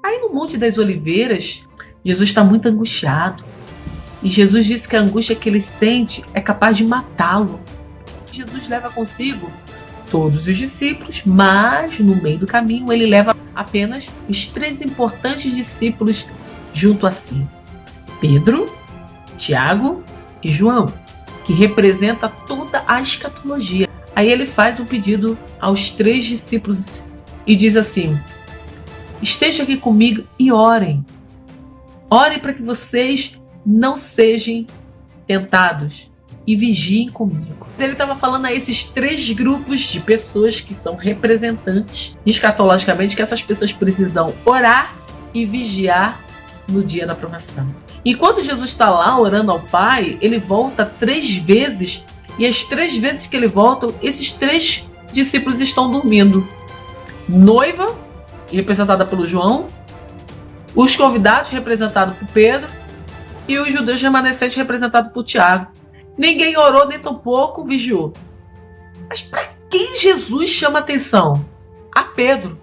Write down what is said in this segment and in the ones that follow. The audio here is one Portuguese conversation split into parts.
Aí no Monte das Oliveiras, Jesus está muito angustiado. E Jesus disse que a angústia que ele sente é capaz de matá-lo. Jesus leva consigo todos os discípulos, mas no meio do caminho ele leva apenas os 3 importantes discípulos junto a si: Pedro, Tiago e João, que representa toda a escatologia. Aí ele faz um pedido aos 3 discípulos e diz assim: estejam aqui comigo e orem. Orem para que vocês não sejam tentados e vigiem comigo. Ele estava falando a esses 3 grupos de pessoas que são representantes escatologicamente, que essas pessoas precisam orar e vigiar no dia da provação. Enquanto Jesus está lá orando ao Pai, ele volta 3 vezes, e as 3 vezes que ele volta, esses 3 discípulos estão dormindo. Noiva, representada pelo João, os convidados, representados por Pedro, e os judeus remanescentes, representados por Tiago. Ninguém orou, nem tampouco vigiou. Mas para quem Jesus chama atenção? A Pedro.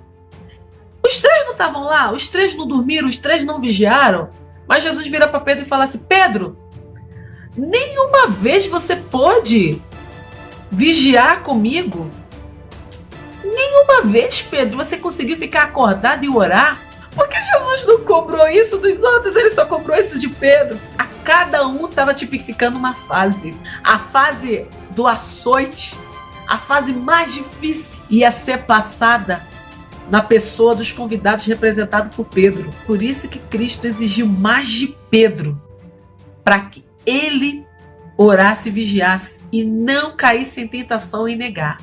Os 3 não estavam lá? Os 3 não dormiram? Os 3 não vigiaram? Mas Jesus vira para Pedro e fala assim: Pedro, nenhuma vez você pôde vigiar comigo? Nenhuma vez, Pedro, você conseguiu ficar acordado e orar? Porque Jesus não cobrou isso dos outros, ele só cobrou isso de Pedro. A cada um estava tipificando uma fase. A fase do açoite, a fase mais difícil, ia ser passada na pessoa dos convidados representados por Pedro. Por isso que Cristo exigiu mais de Pedro, para que ele orasse e vigiasse e não caísse em tentação e negar.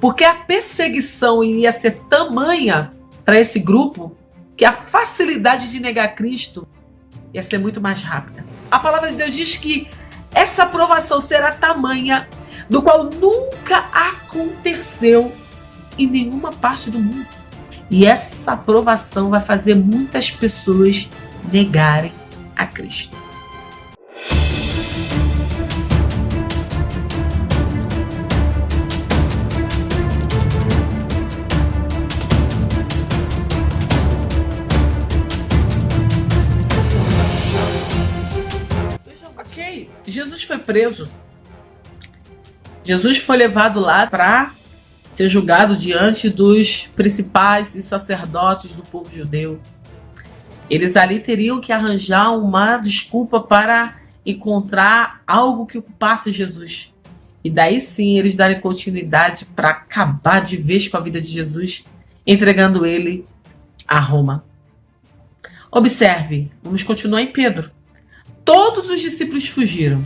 Porque a perseguição ia ser tamanha para esse grupo que a facilidade de negar Cristo ia ser muito mais rápida. A palavra de Deus diz que essa aprovação será tamanha, do qual nunca aconteceu em nenhuma parte do mundo. E essa aprovação vai fazer muitas pessoas negarem a Cristo. Jesus foi preso. Jesus foi levado lá para ser julgado diante dos principais e sacerdotes do povo judeu. Eles ali teriam que arranjar uma desculpa para encontrar algo que ocupasse Jesus. E daí sim eles darem continuidade para acabar de vez com a vida de Jesus, entregando ele a Roma. Observe, vamos continuar em Pedro. Todos os discípulos fugiram.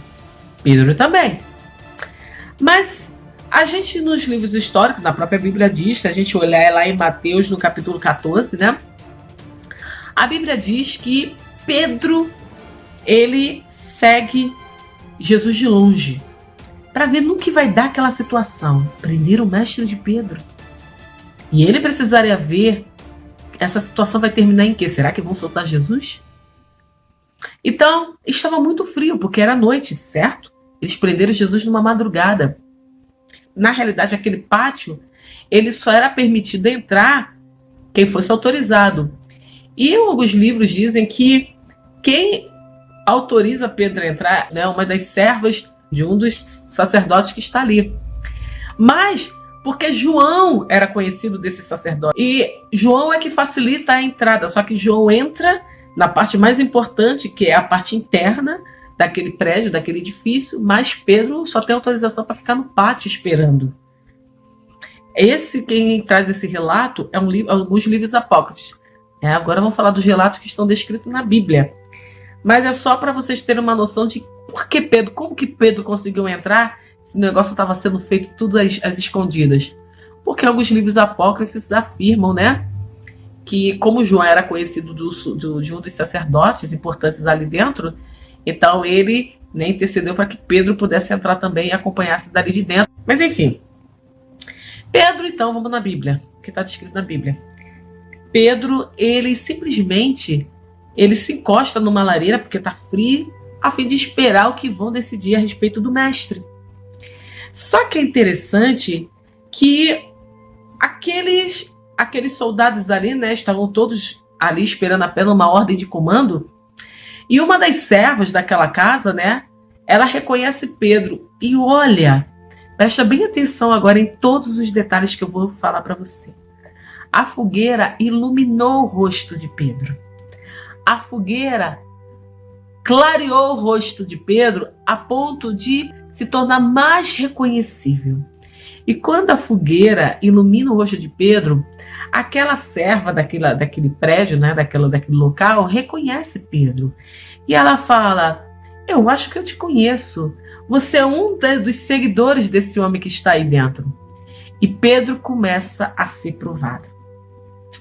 Pedro também. Mas a gente nos livros históricos, na própria Bíblia diz, se a gente olhar lá em Mateus no capítulo 14, né? A Bíblia diz que Pedro, ele segue Jesus de longe, para ver no que vai dar aquela situação. Prender o mestre de Pedro. E ele precisaria ver, essa situação vai terminar em quê? Será que vão soltar Jesus? Então, estava muito frio, porque era noite, certo? Eles prenderam Jesus numa madrugada. Na realidade, aquele pátio, ele só era permitido entrar quem fosse autorizado. E alguns livros dizem que quem autoriza Pedro a entrar é uma das servas de um dos sacerdotes que está ali. Mas, porque João era conhecido desse sacerdote. E João é que facilita a entrada, só que João entra na parte mais importante, que é a parte interna daquele prédio, daquele edifício, mas Pedro só tem autorização para ficar no pátio esperando. Quem traz esse relato é alguns livros apócrifos. Agora vamos falar dos relatos que estão descritos na Bíblia. Mas é só para vocês terem uma noção de como que Pedro conseguiu entrar se o negócio estava sendo feito tudo às escondidas. Porque alguns livros apócrifos afirmam, né, que como João era conhecido de um dos sacerdotes importantes ali dentro, então ele intercedeu para que Pedro pudesse entrar também e acompanhasse dali de dentro. Mas enfim, Pedro, então, vamos na Bíblia, o que está descrito na Bíblia. Pedro, ele simplesmente se encosta numa lareira, porque está frio, a fim de esperar o que vão decidir a respeito do mestre. Só que é interessante que aqueles soldados ali, né, estavam todos ali esperando apenas uma ordem de comando. E uma das servas daquela casa, né, ela reconhece Pedro e olha, presta bem atenção agora em todos os detalhes que eu vou falar para você. A fogueira iluminou o rosto de Pedro. A fogueira clareou o rosto de Pedro a ponto de se tornar mais reconhecível. E quando a fogueira ilumina o rosto de Pedro, aquela serva daquele prédio, né, daquele local, reconhece Pedro. E ela fala: eu acho que eu te conheço. Você é um dos seguidores desse homem que está aí dentro. E Pedro começa a ser provado.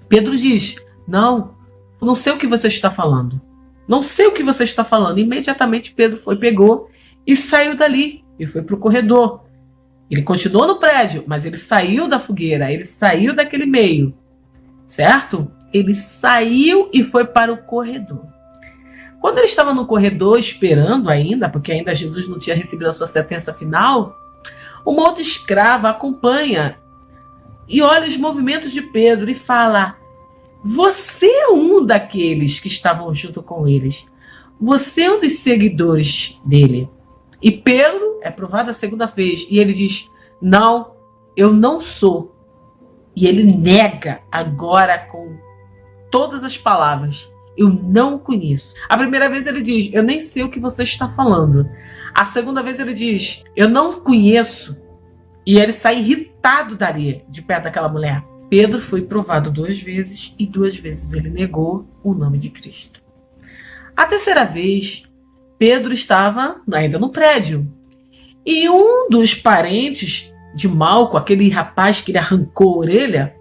Pedro diz: não sei o que você está falando. Não sei o que você está falando. Imediatamente Pedro pegou e saiu dali. E foi para o corredor. Ele continuou no prédio, mas ele saiu da fogueira. Ele saiu daquele meio. Certo? Ele saiu e foi para o corredor. Quando ele estava no corredor esperando ainda, porque ainda Jesus não tinha recebido a sua sentença final, uma outra escrava acompanha e olha os movimentos de Pedro e fala: você é um daqueles que estavam junto com eles. Você é um dos seguidores dele. E Pedro é provado a segunda vez. E ele diz: não, eu não sou. E ele nega agora com todas as palavras: eu não o conheço. A primeira vez ele diz: eu nem sei o que você está falando. A segunda vez ele diz: eu não o conheço. E ele sai irritado dali, de perto daquela mulher. Pedro foi provado 2 vezes e 2 vezes ele negou o nome de Cristo. A terceira vez, Pedro estava ainda no prédio. E um dos parentes de Malco, aquele rapaz que ele arrancou a orelha,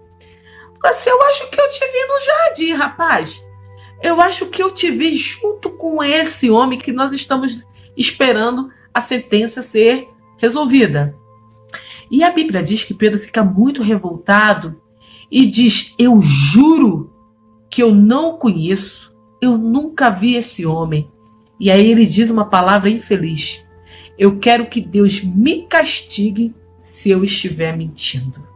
falou assim: eu acho que eu te vi no jardim, rapaz. Eu acho que eu te vi junto com esse homem que nós estamos esperando a sentença ser resolvida. E a Bíblia diz que Pedro fica muito revoltado e diz: eu juro que eu não o conheço, eu nunca vi esse homem. E aí ele diz uma palavra infeliz: eu quero que Deus me castigue se eu estiver mentindo.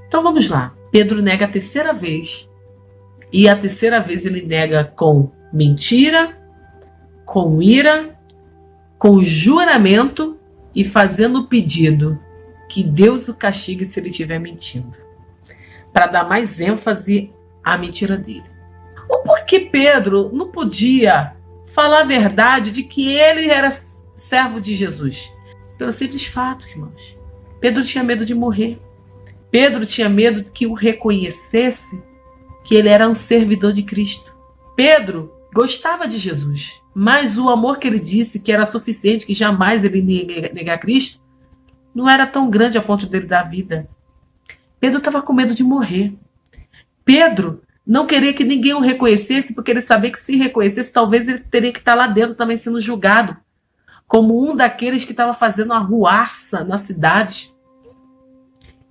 Então vamos lá. Pedro nega a terceira vez. E a terceira vez ele nega com mentira, com ira, com juramento e fazendo o pedido que Deus o castigue se ele estiver mentindo, para dar mais ênfase à mentira dele. Ou porque Pedro não podia falar a verdade de que ele era servo de Jesus? Pelo simples fato, irmãos. Pedro tinha medo de morrer. Pedro tinha medo que o reconhecesse que ele era um servidor de Cristo. Pedro gostava de Jesus, mas o amor que ele disse que era suficiente, que jamais ele ia negar Cristo, não era tão grande a ponto dele dar vida. Pedro estava com medo de morrer. Pedro não queria que ninguém o reconhecesse, porque ele sabia que se reconhecesse, talvez ele teria que estar lá dentro também sendo julgado, como um daqueles que estava fazendo arruaça na cidade.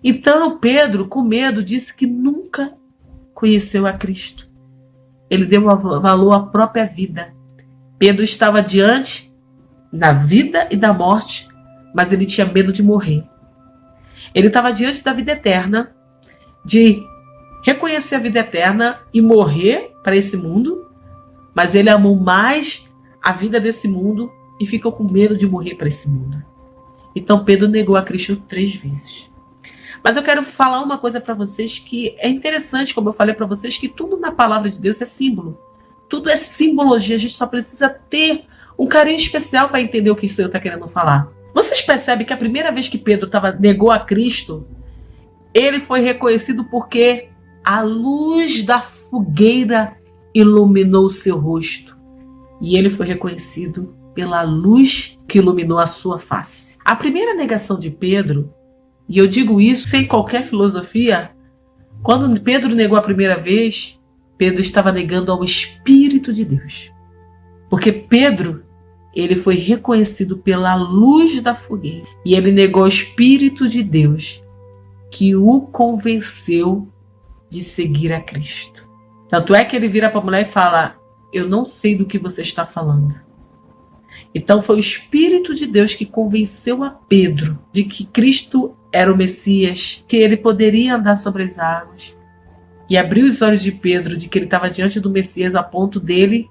Então Pedro, com medo, disse que nunca conheceu a Cristo. Ele deu valor à própria vida. Pedro estava diante da vida e da morte, mas ele tinha medo de morrer. Ele estava diante da vida eterna, de reconhecer a vida eterna e morrer para esse mundo, mas ele amou mais a vida desse mundo e ficou com medo de morrer para esse mundo. Então Pedro negou a Cristo 3 vezes. Mas eu quero falar uma coisa para vocês que é interessante, como eu falei para vocês, que tudo na palavra de Deus é símbolo. Tudo é simbologia, a gente só precisa ter um carinho especial para entender o que isso está querendo falar. Vocês percebem que a primeira vez que Pedro negou a Cristo, ele foi reconhecido porque a luz da fogueira iluminou o seu rosto. E ele foi reconhecido pela luz que iluminou a sua face. A primeira negação de Pedro, e eu digo isso sem qualquer filosofia, quando Pedro negou a primeira vez, Pedro estava negando ao Espírito de Deus. Porque Pedro, ele foi reconhecido pela luz da fogueira. E ele negou ao Espírito de Deus, que o convenceu de seguir a Cristo. Tanto é que ele vira para a mulher e fala: eu não sei do que você está falando. Então foi o Espírito de Deus que convenceu a Pedro de que Cristo era o Messias, que ele poderia andar sobre as águas. e abriu os olhos de Pedro de que ele estava diante do Messias, a ponto dele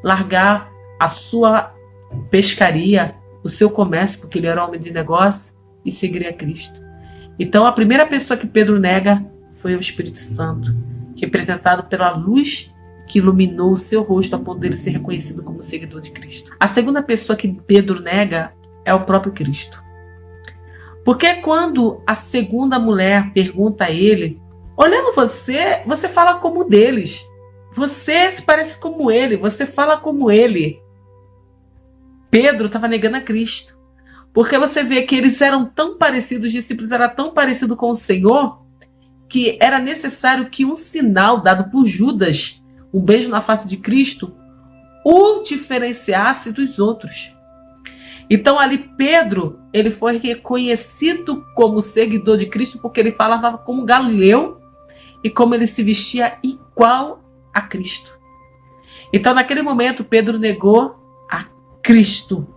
largar a sua pescaria, o seu comércio, porque ele era homem de negócio, e seguir a Cristo. Então a primeira pessoa que Pedro nega foi o Espírito Santo, representado pela luz que iluminou o seu rosto a ponto dele ser reconhecido como seguidor de Cristo. A segunda pessoa que Pedro nega é o próprio Cristo. Porque quando a segunda mulher pergunta a ele, olhando você, você fala como deles. Você se parece como ele, você fala como ele. Pedro estava negando a Cristo. Porque você vê que eles eram tão parecidos, os discípulos eram tão parecidos com o Senhor, que era necessário que um sinal dado por Judas, um beijo na face de Cristo, o diferenciasse dos outros. Então ali Pedro, ele foi reconhecido como seguidor de Cristo porque ele falava como Galileu e como ele se vestia igual a Cristo. Então naquele momento Pedro negou a Cristo,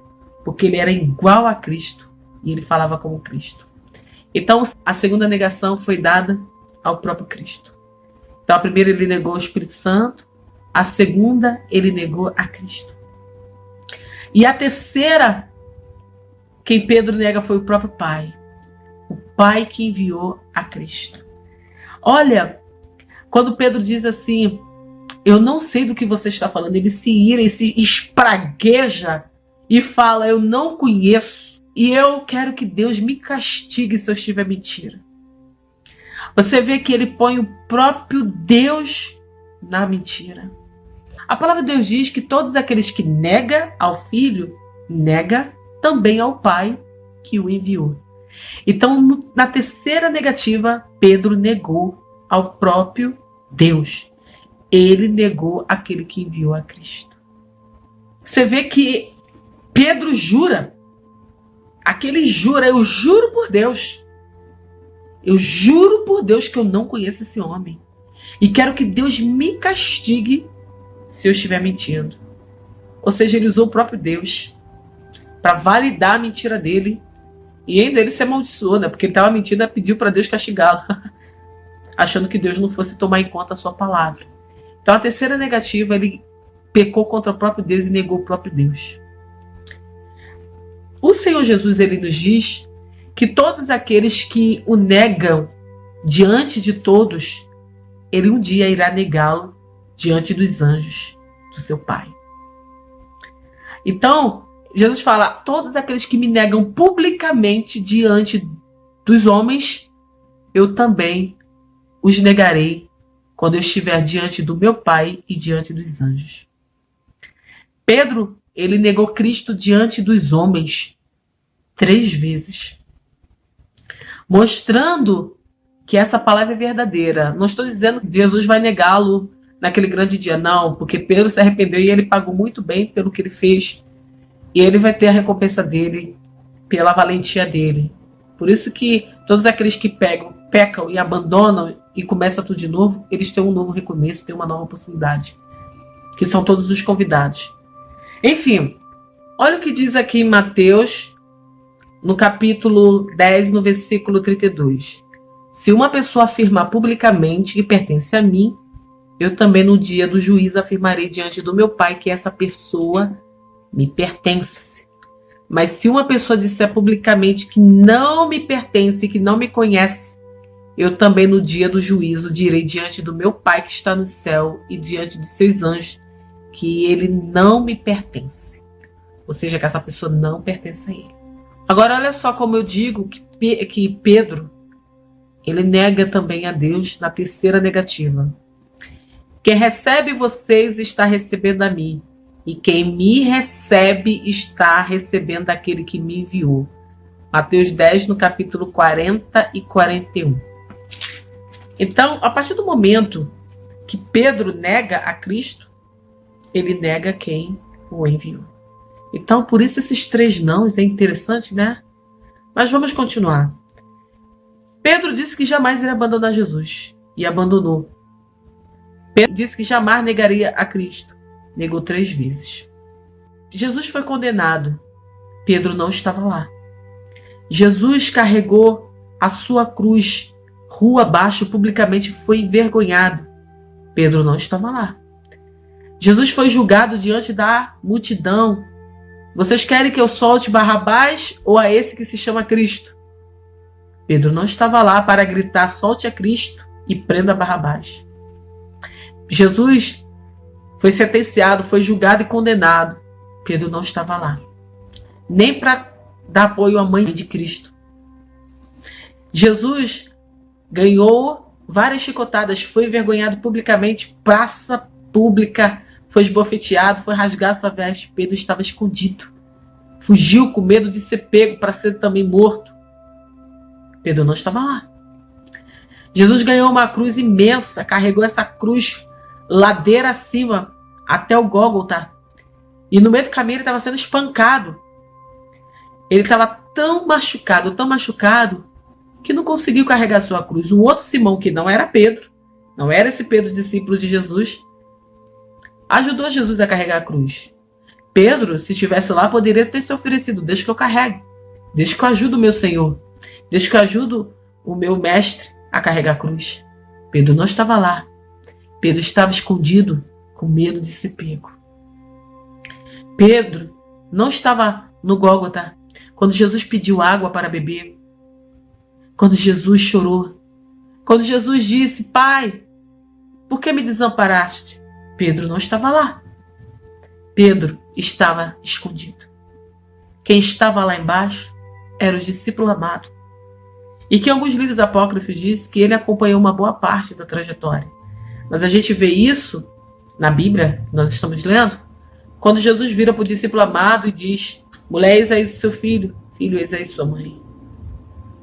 porque ele era igual a Cristo e ele falava como Cristo. Então a segunda negação foi dada ao próprio Cristo. Então a primeira ele negou o Espírito Santo, a segunda ele negou a Cristo. E a terceira, quem Pedro nega foi o próprio Pai. O Pai que enviou a Cristo. Olha, quando Pedro diz assim, eu não sei do que você está falando, ele se ira e se espragueja e fala, eu não conheço e eu quero que Deus me castigue se eu estiver mentira. Você vê que ele põe o próprio Deus na mentira. A palavra de Deus diz que todos aqueles que negam ao Filho, nega também ao Pai que o enviou. Então, na terceira negativa, Pedro negou ao próprio Deus. Ele negou aquele que enviou a Cristo. Você vê que Pedro jura. Aquele jura, eu juro por Deus. Eu juro por Deus que eu não conheço esse homem. E quero que Deus me castigue se eu estiver mentindo. Ou seja, ele usou o próprio Deus para validar a mentira dele. E ainda ele se amaldiçoou, né? Porque ele estava mentindo e pediu para Deus castigá-lo. Achando que Deus não fosse tomar em conta a sua palavra. Então a terceira negativa, ele pecou contra o próprio Deus e negou o próprio Deus. O Senhor Jesus, ele nos diz que todos aqueles que o negam diante de todos, ele um dia irá negá-lo diante dos anjos do seu Pai. Então, Jesus fala, todos aqueles que me negam publicamente diante dos homens, eu também os negarei quando eu estiver diante do meu Pai e diante dos anjos. Pedro, ele negou Cristo diante dos homens 3 vezes. Mostrando que essa palavra é verdadeira. Não estou dizendo que Jesus vai negá-lo naquele grande dia, não, porque Pedro se arrependeu e ele pagou muito bem pelo que ele fez. E ele vai ter a recompensa dele pela valentia dele. Por isso que todos aqueles que pecam e abandonam e começam tudo de novo, eles têm um novo recomeço, têm uma nova possibilidade. Que são todos os convidados. Enfim, olha o que diz aqui em Mateus, no capítulo 10, no versículo 32. Se uma pessoa afirmar publicamente que pertence a mim, eu também no dia do juízo afirmarei diante do meu Pai que essa pessoa me pertence. Mas se uma pessoa disser publicamente que não me pertence, que não me conhece, eu também no dia do juízo direi diante do meu Pai que está no céu e diante dos seus anjos que ele não me pertence. Ou seja, que essa pessoa não pertence a ele. Agora olha só como eu digo que Pedro, ele nega também a Deus na terceira negativa. Quem recebe vocês está recebendo a mim. E quem me recebe está recebendo aquele que me enviou. Mateus 10, no capítulo 40 e 41. Então, a partir do momento que Pedro nega a Cristo, ele nega quem o enviou. Então, por isso esses 3 nãos é interessante, né? Mas vamos continuar. Pedro disse que jamais iria abandonar Jesus. E abandonou. Pedro disse que jamais negaria a Cristo. Negou 3 vezes. Jesus foi condenado. Pedro não estava lá. Jesus carregou a sua cruz, rua abaixo, publicamente foi envergonhado. Pedro não estava lá. Jesus foi julgado diante da multidão. Vocês querem que eu solte Barrabás ou a esse que se chama Cristo? Pedro não estava lá para gritar: solte a Cristo e prenda Barrabás. Jesus foi sentenciado, foi julgado e condenado. Pedro não estava lá, nem para dar apoio à mãe de Cristo. Jesus ganhou várias chicotadas, foi envergonhado publicamente, praça pública, foi esbofeteado, foi rasgar sua veste. Pedro estava escondido, fugiu com medo de ser pego para ser também morto. Pedro não estava lá. Jesus ganhou uma cruz imensa, carregou essa cruz ladeira acima até o Gólgota, e no meio do caminho ele estava sendo espancado. Ele estava tão machucado, que não conseguiu carregar sua cruz. Um outro Simão, que não era Pedro, não era esse Pedro discípulo de Jesus, ajudou Jesus a carregar a cruz. Pedro, se estivesse lá, poderia ter se oferecido: deixa que eu carregue, deixa que eu ajudo o meu Senhor, deixa que eu ajudo o meu mestre a carregar a cruz. Pedro não estava lá. Pedro estava escondido, com medo de ser pego. Pedro não estava no Gólgota quando Jesus pediu água para beber, quando Jesus chorou, quando Jesus disse: Pai, por que me desamparaste? Pedro não estava lá. Pedro estava escondido. Quem estava lá embaixo era o discípulo amado, e que alguns livros apócrifos dizem que ele acompanhou uma boa parte da trajetória. Mas a gente vê isso na Bíblia, nós estamos lendo, quando Jesus vira para o discípulo amado e diz: mulher, eis aí seu filho, filho, eis aí sua mãe.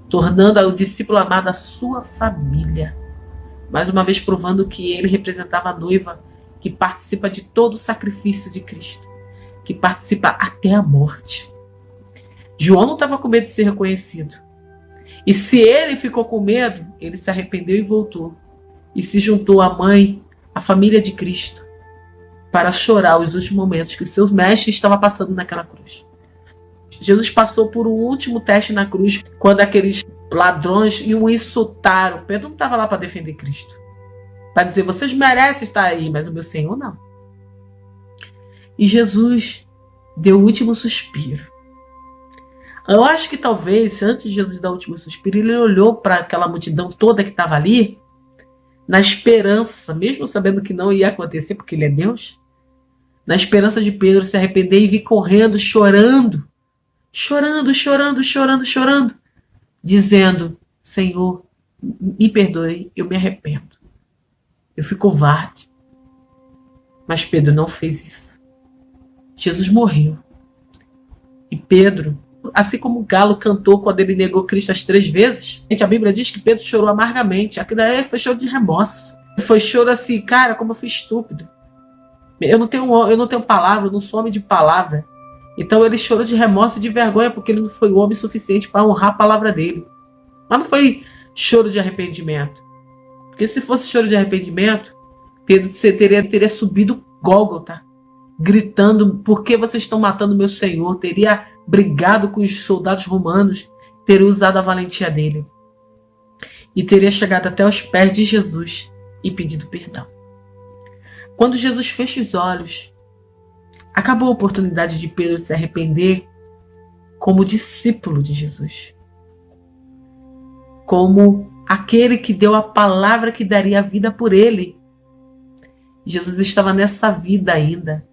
Tornando o discípulo amado a sua família. Mais uma vez provando que ele representava a noiva que participa de todo o sacrifício de Cristo, que participa até a morte. João não estava com medo de ser reconhecido. E se ele ficou com medo, ele se arrependeu e voltou. E se juntou à mãe, à família de Cristo, para chorar os últimos momentos que os seus mestres estavam passando naquela cruz. Jesus passou por um último teste na cruz, quando aqueles ladrões iam insultar. Pedro não estava lá para defender Cristo, para dizer: vocês merecem estar aí, mas o meu Senhor não. E Jesus deu o último suspiro. Eu acho que talvez, antes de Jesus dar o último suspiro, ele olhou para aquela multidão toda que estava ali, na esperança, mesmo sabendo que não ia acontecer, porque ele é Deus, na esperança de Pedro se arrepender e vir correndo, chorando, dizendo: Senhor, me perdoe, eu me arrependo. Eu fui covarde. Mas Pedro não fez isso. Jesus morreu. E Pedro, assim como o galo cantou quando ele negou Cristo as 3 vezes, a Bíblia diz que Pedro chorou amargamente. Aquilo aí foi choro de remorso. Foi choro assim: cara, como eu fui estúpido. Eu não tenho palavra, eu não sou homem de palavra. Então ele chorou de remorso e de vergonha, porque ele não foi homem suficiente para honrar a palavra dele. Mas não foi choro de arrependimento. Porque se fosse choro de arrependimento, Pedro teria subido Gólgota, gritando: por que vocês estão matando meu Senhor? Teria brigado com os soldados romanos, teria usado a valentia dele. E teria chegado até os pés de Jesus e pedido perdão. Quando Jesus fecha os olhos, acabou a oportunidade de Pedro se arrepender como discípulo de Jesus, como aquele que deu a palavra que daria a vida por ele. Jesus estava nessa vida ainda.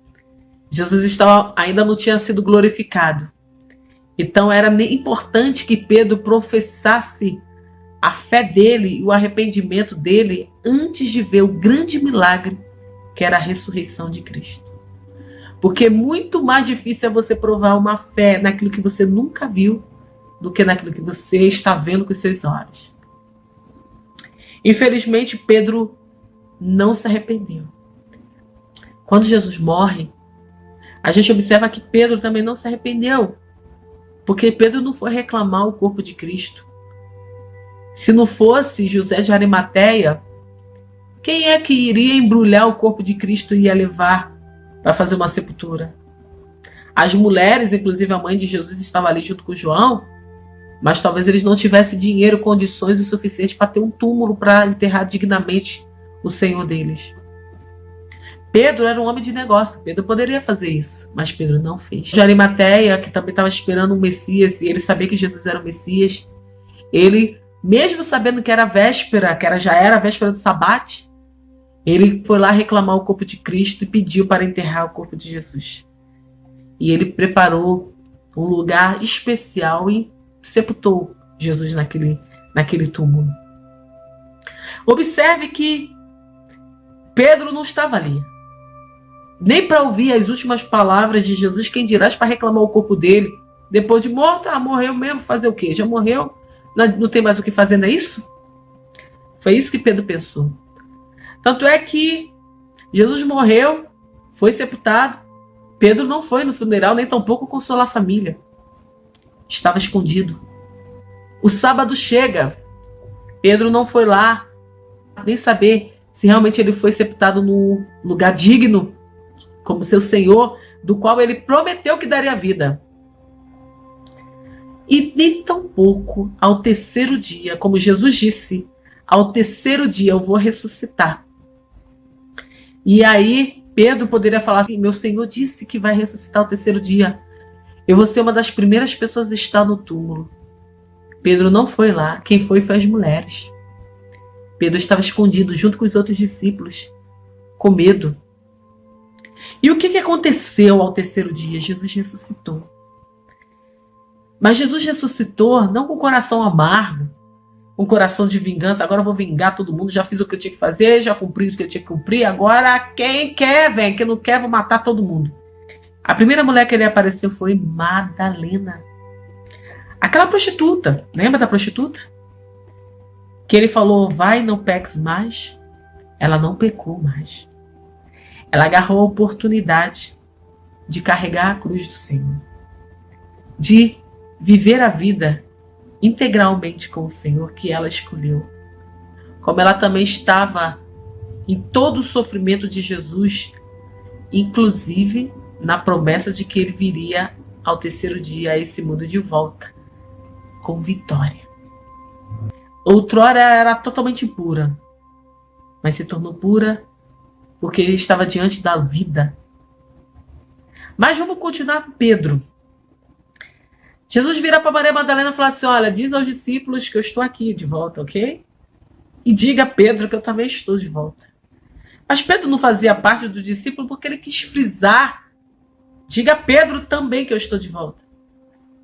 Jesus ainda não tinha sido glorificado. Então era importante que Pedro professasse a fé dele e o arrependimento dele antes de ver o grande milagre que era a ressurreição de Cristo. Porque muito mais difícil é você provar uma fé naquilo que você nunca viu do que naquilo que você está vendo com os seus olhos. Infelizmente, Pedro não se arrependeu. Quando Jesus morre, a gente observa que Pedro também não se arrependeu, porque Pedro não foi reclamar o corpo de Cristo. Se não fosse José de Arimateia, quem é que iria embrulhar o corpo de Cristo e ia levar para fazer uma sepultura? As mulheres, inclusive a mãe de Jesus, estava ali junto com João, mas talvez eles não tivessem dinheiro, condições o suficiente para ter um túmulo para enterrar dignamente o Senhor deles. Pedro era um homem de negócio, Pedro poderia fazer isso, mas Pedro não fez. De Arimateia, que também estava esperando um Messias, e ele sabia que Jesus era o Messias, ele, mesmo sabendo que era véspera, já era a véspera do sabate, ele foi lá reclamar o corpo de Cristo e pediu para enterrar o corpo de Jesus. E ele preparou um lugar especial e sepultou Jesus naquele túmulo. Observe que Pedro não estava ali, nem para ouvir as últimas palavras de Jesus, quem dirás para reclamar o corpo dele. Depois de morto, morreu mesmo, fazer o quê? Já morreu, não tem mais o que fazer, não é isso? Foi isso que Pedro pensou. Tanto é que Jesus morreu, foi sepultado. Pedro não foi no funeral, nem tampouco consolar a família. Estava escondido. O sábado chega. Pedro não foi lá, nem saber se realmente ele foi sepultado no lugar digno, como seu Senhor, do qual ele prometeu que daria vida. E nem tampouco ao terceiro dia, como Jesus disse, ao terceiro dia eu vou ressuscitar. E aí Pedro poderia falar assim, meu Senhor disse que vai ressuscitar ao terceiro dia. Eu vou ser uma das primeiras pessoas a estar no túmulo. Pedro não foi lá, quem foi as mulheres. Pedro estava escondido junto com os outros discípulos, com medo. E o que aconteceu ao terceiro dia? Jesus ressuscitou. Mas Jesus ressuscitou não com o coração amargo, com o coração de vingança. Agora eu vou vingar todo mundo, já fiz o que eu tinha que fazer, já cumpri o que eu tinha que cumprir. Agora quem quer, vem. Quem não quer, vou matar todo mundo. A primeira mulher que ele apareceu foi Madalena. Aquela prostituta, lembra da prostituta? Que ele falou, vai, não peques mais. Ela não pecou mais. Ela agarrou a oportunidade de carregar a cruz do Senhor. De viver a vida integralmente com o Senhor que ela escolheu. Como ela também estava em todo o sofrimento de Jesus, inclusive na promessa de que ele viria ao terceiro dia a esse mundo de volta, com vitória. Outrora era totalmente impura, mas se tornou pura porque ele estava diante da vida. Mas vamos continuar com Pedro. Jesus vira para Maria Madalena e fala assim, olha, diz aos discípulos que eu estou aqui de volta, ok? E diga a Pedro que eu também estou de volta. Mas Pedro não fazia parte do discípulo porque ele quis frisar. Diga a Pedro também que eu estou de volta.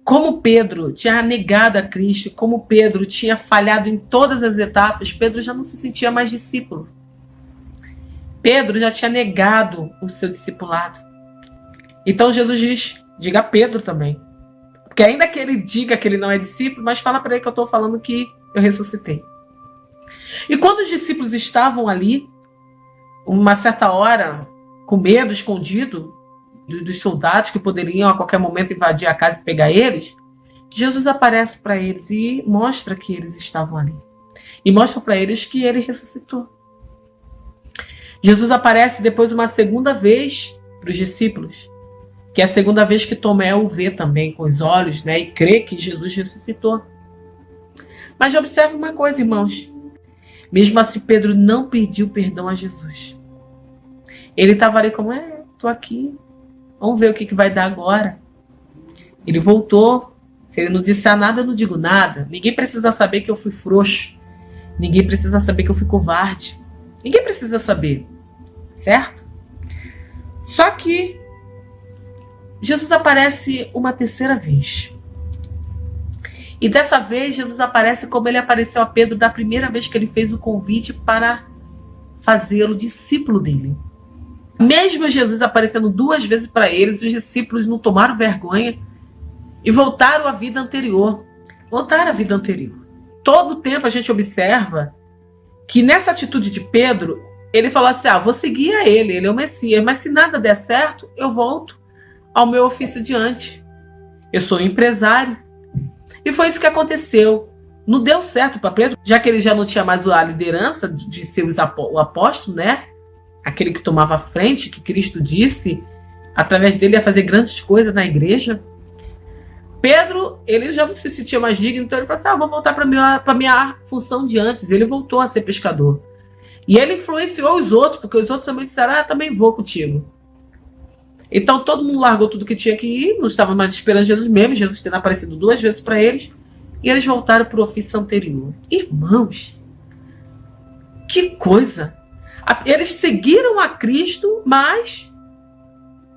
Como Pedro tinha negado a Cristo, como Pedro tinha falhado em todas as etapas, Pedro já não se sentia mais discípulo. Pedro já tinha negado o seu discipulado. Então Jesus diz, diga a Pedro também. Porque ainda que ele diga que ele não é discípulo, mas fala para ele que eu estou falando que eu ressuscitei. E quando os discípulos estavam ali, uma certa hora, com medo, escondido dos soldados que poderiam a qualquer momento invadir a casa e pegar eles, Jesus aparece para eles e mostra que eles estavam ali. E mostra para eles que ele ressuscitou. Jesus aparece depois uma segunda vez para os discípulos, que é a segunda vez que Tomé o vê também com os olhos, né, e crê que Jesus ressuscitou. Mas observe uma coisa, irmãos. Mesmo assim, Pedro não pediu perdão a Jesus. Ele estava ali como, estou aqui, vamos ver o que vai dar agora. Ele voltou, se ele não disser nada, eu não digo nada. Ninguém precisa saber que eu fui frouxo. Ninguém precisa saber que eu fui covarde. Ninguém precisa saber, certo? Só que Jesus aparece uma terceira vez. E dessa vez, Jesus aparece como ele apareceu a Pedro da primeira vez que ele fez o convite para fazê-lo discípulo dele. Mesmo Jesus aparecendo duas vezes para eles, os discípulos não tomaram vergonha e voltaram à vida anterior. Voltaram à vida anterior. Todo o tempo a gente observa que nessa atitude de Pedro, ele falou assim, vou seguir a ele é o Messias, mas se nada der certo, eu volto ao meu ofício de antes. Eu sou empresário. E foi isso que aconteceu. Não deu certo para Pedro, já que ele já não tinha mais a liderança de ser o apóstolo, né? Aquele que tomava a frente, que Cristo disse, através dele ia fazer grandes coisas na igreja. Pedro, ele já não se sentia mais digno, então ele falou assim, vou voltar para minha função de antes. Ele voltou a ser pescador. E ele influenciou os outros, porque os outros também disseram, também vou contigo. Então todo mundo largou tudo que tinha que ir, não estava mais esperando Jesus mesmo, Jesus tendo aparecido 2 vezes para eles, e eles voltaram para o ofício anterior. Irmãos, que coisa! Eles seguiram a Cristo, mas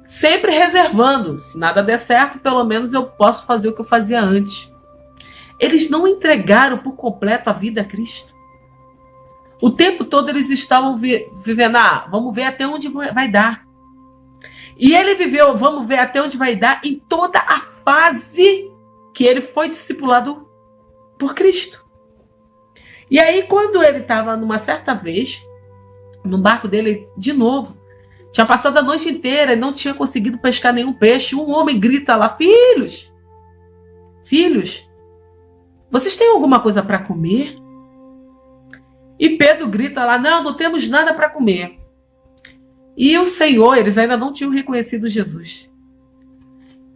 sempre reservando. Se nada der certo, pelo menos eu posso fazer o que eu fazia antes. Eles não entregaram por completo a vida a Cristo. O tempo todo eles estavam vivendo, vamos ver até onde vai dar. E ele viveu, vamos ver até onde vai dar, em toda a fase que ele foi discipulado por Cristo. E aí, quando ele estava numa certa vez, no barco dele, de novo, tinha passado a noite inteira e não tinha conseguido pescar nenhum peixe. Um homem grita lá, filhos, vocês têm alguma coisa para comer? E Pedro grita lá, não temos nada para comer. E o Senhor, eles ainda não tinham reconhecido Jesus.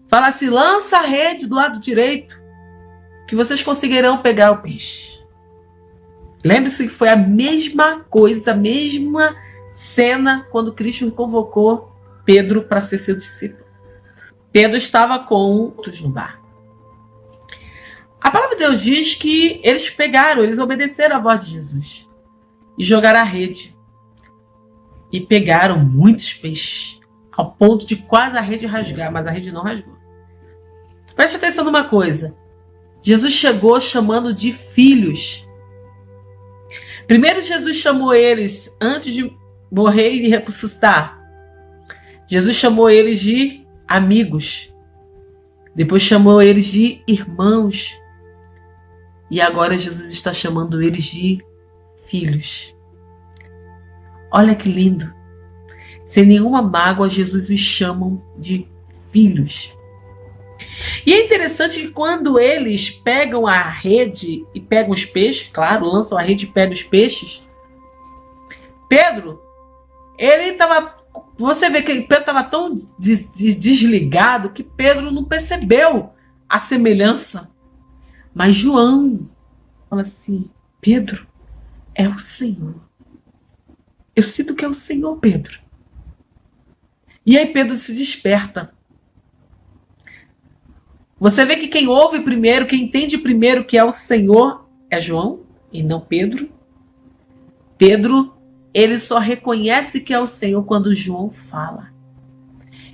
Fala assim, lança a rede do lado direito, que vocês conseguirão pegar o peixe. Lembre-se que foi a mesma coisa, a mesma cena, quando Cristo convocou Pedro para ser seu discípulo. Pedro estava com outros no barco. A palavra de Deus diz que eles obedeceram à voz de Jesus e jogaram a rede. E pegaram muitos peixes, ao ponto de quase a rede rasgar, mas a rede não rasgou. Preste atenção numa coisa. Jesus chegou chamando de filhos. Primeiro Jesus chamou eles, antes de morrer e ressuscitar, Jesus chamou eles de amigos. Depois chamou eles de irmãos. E agora Jesus está chamando eles de filhos. Olha que lindo. Sem nenhuma mágoa, Jesus os chama de filhos. E é interessante que quando eles pegam a rede e pegam os peixes, claro, lançam a rede e pegam os peixes, Pedro, você vê que Pedro estava tão desligado que Pedro não percebeu a semelhança. Mas João fala assim, Pedro, é o Senhor. Eu sinto que é o Senhor, Pedro. E aí Pedro se desperta. Você vê que quem ouve primeiro, quem entende primeiro que é o Senhor, é João e não Pedro. Pedro, ele só reconhece que é o Senhor quando João fala.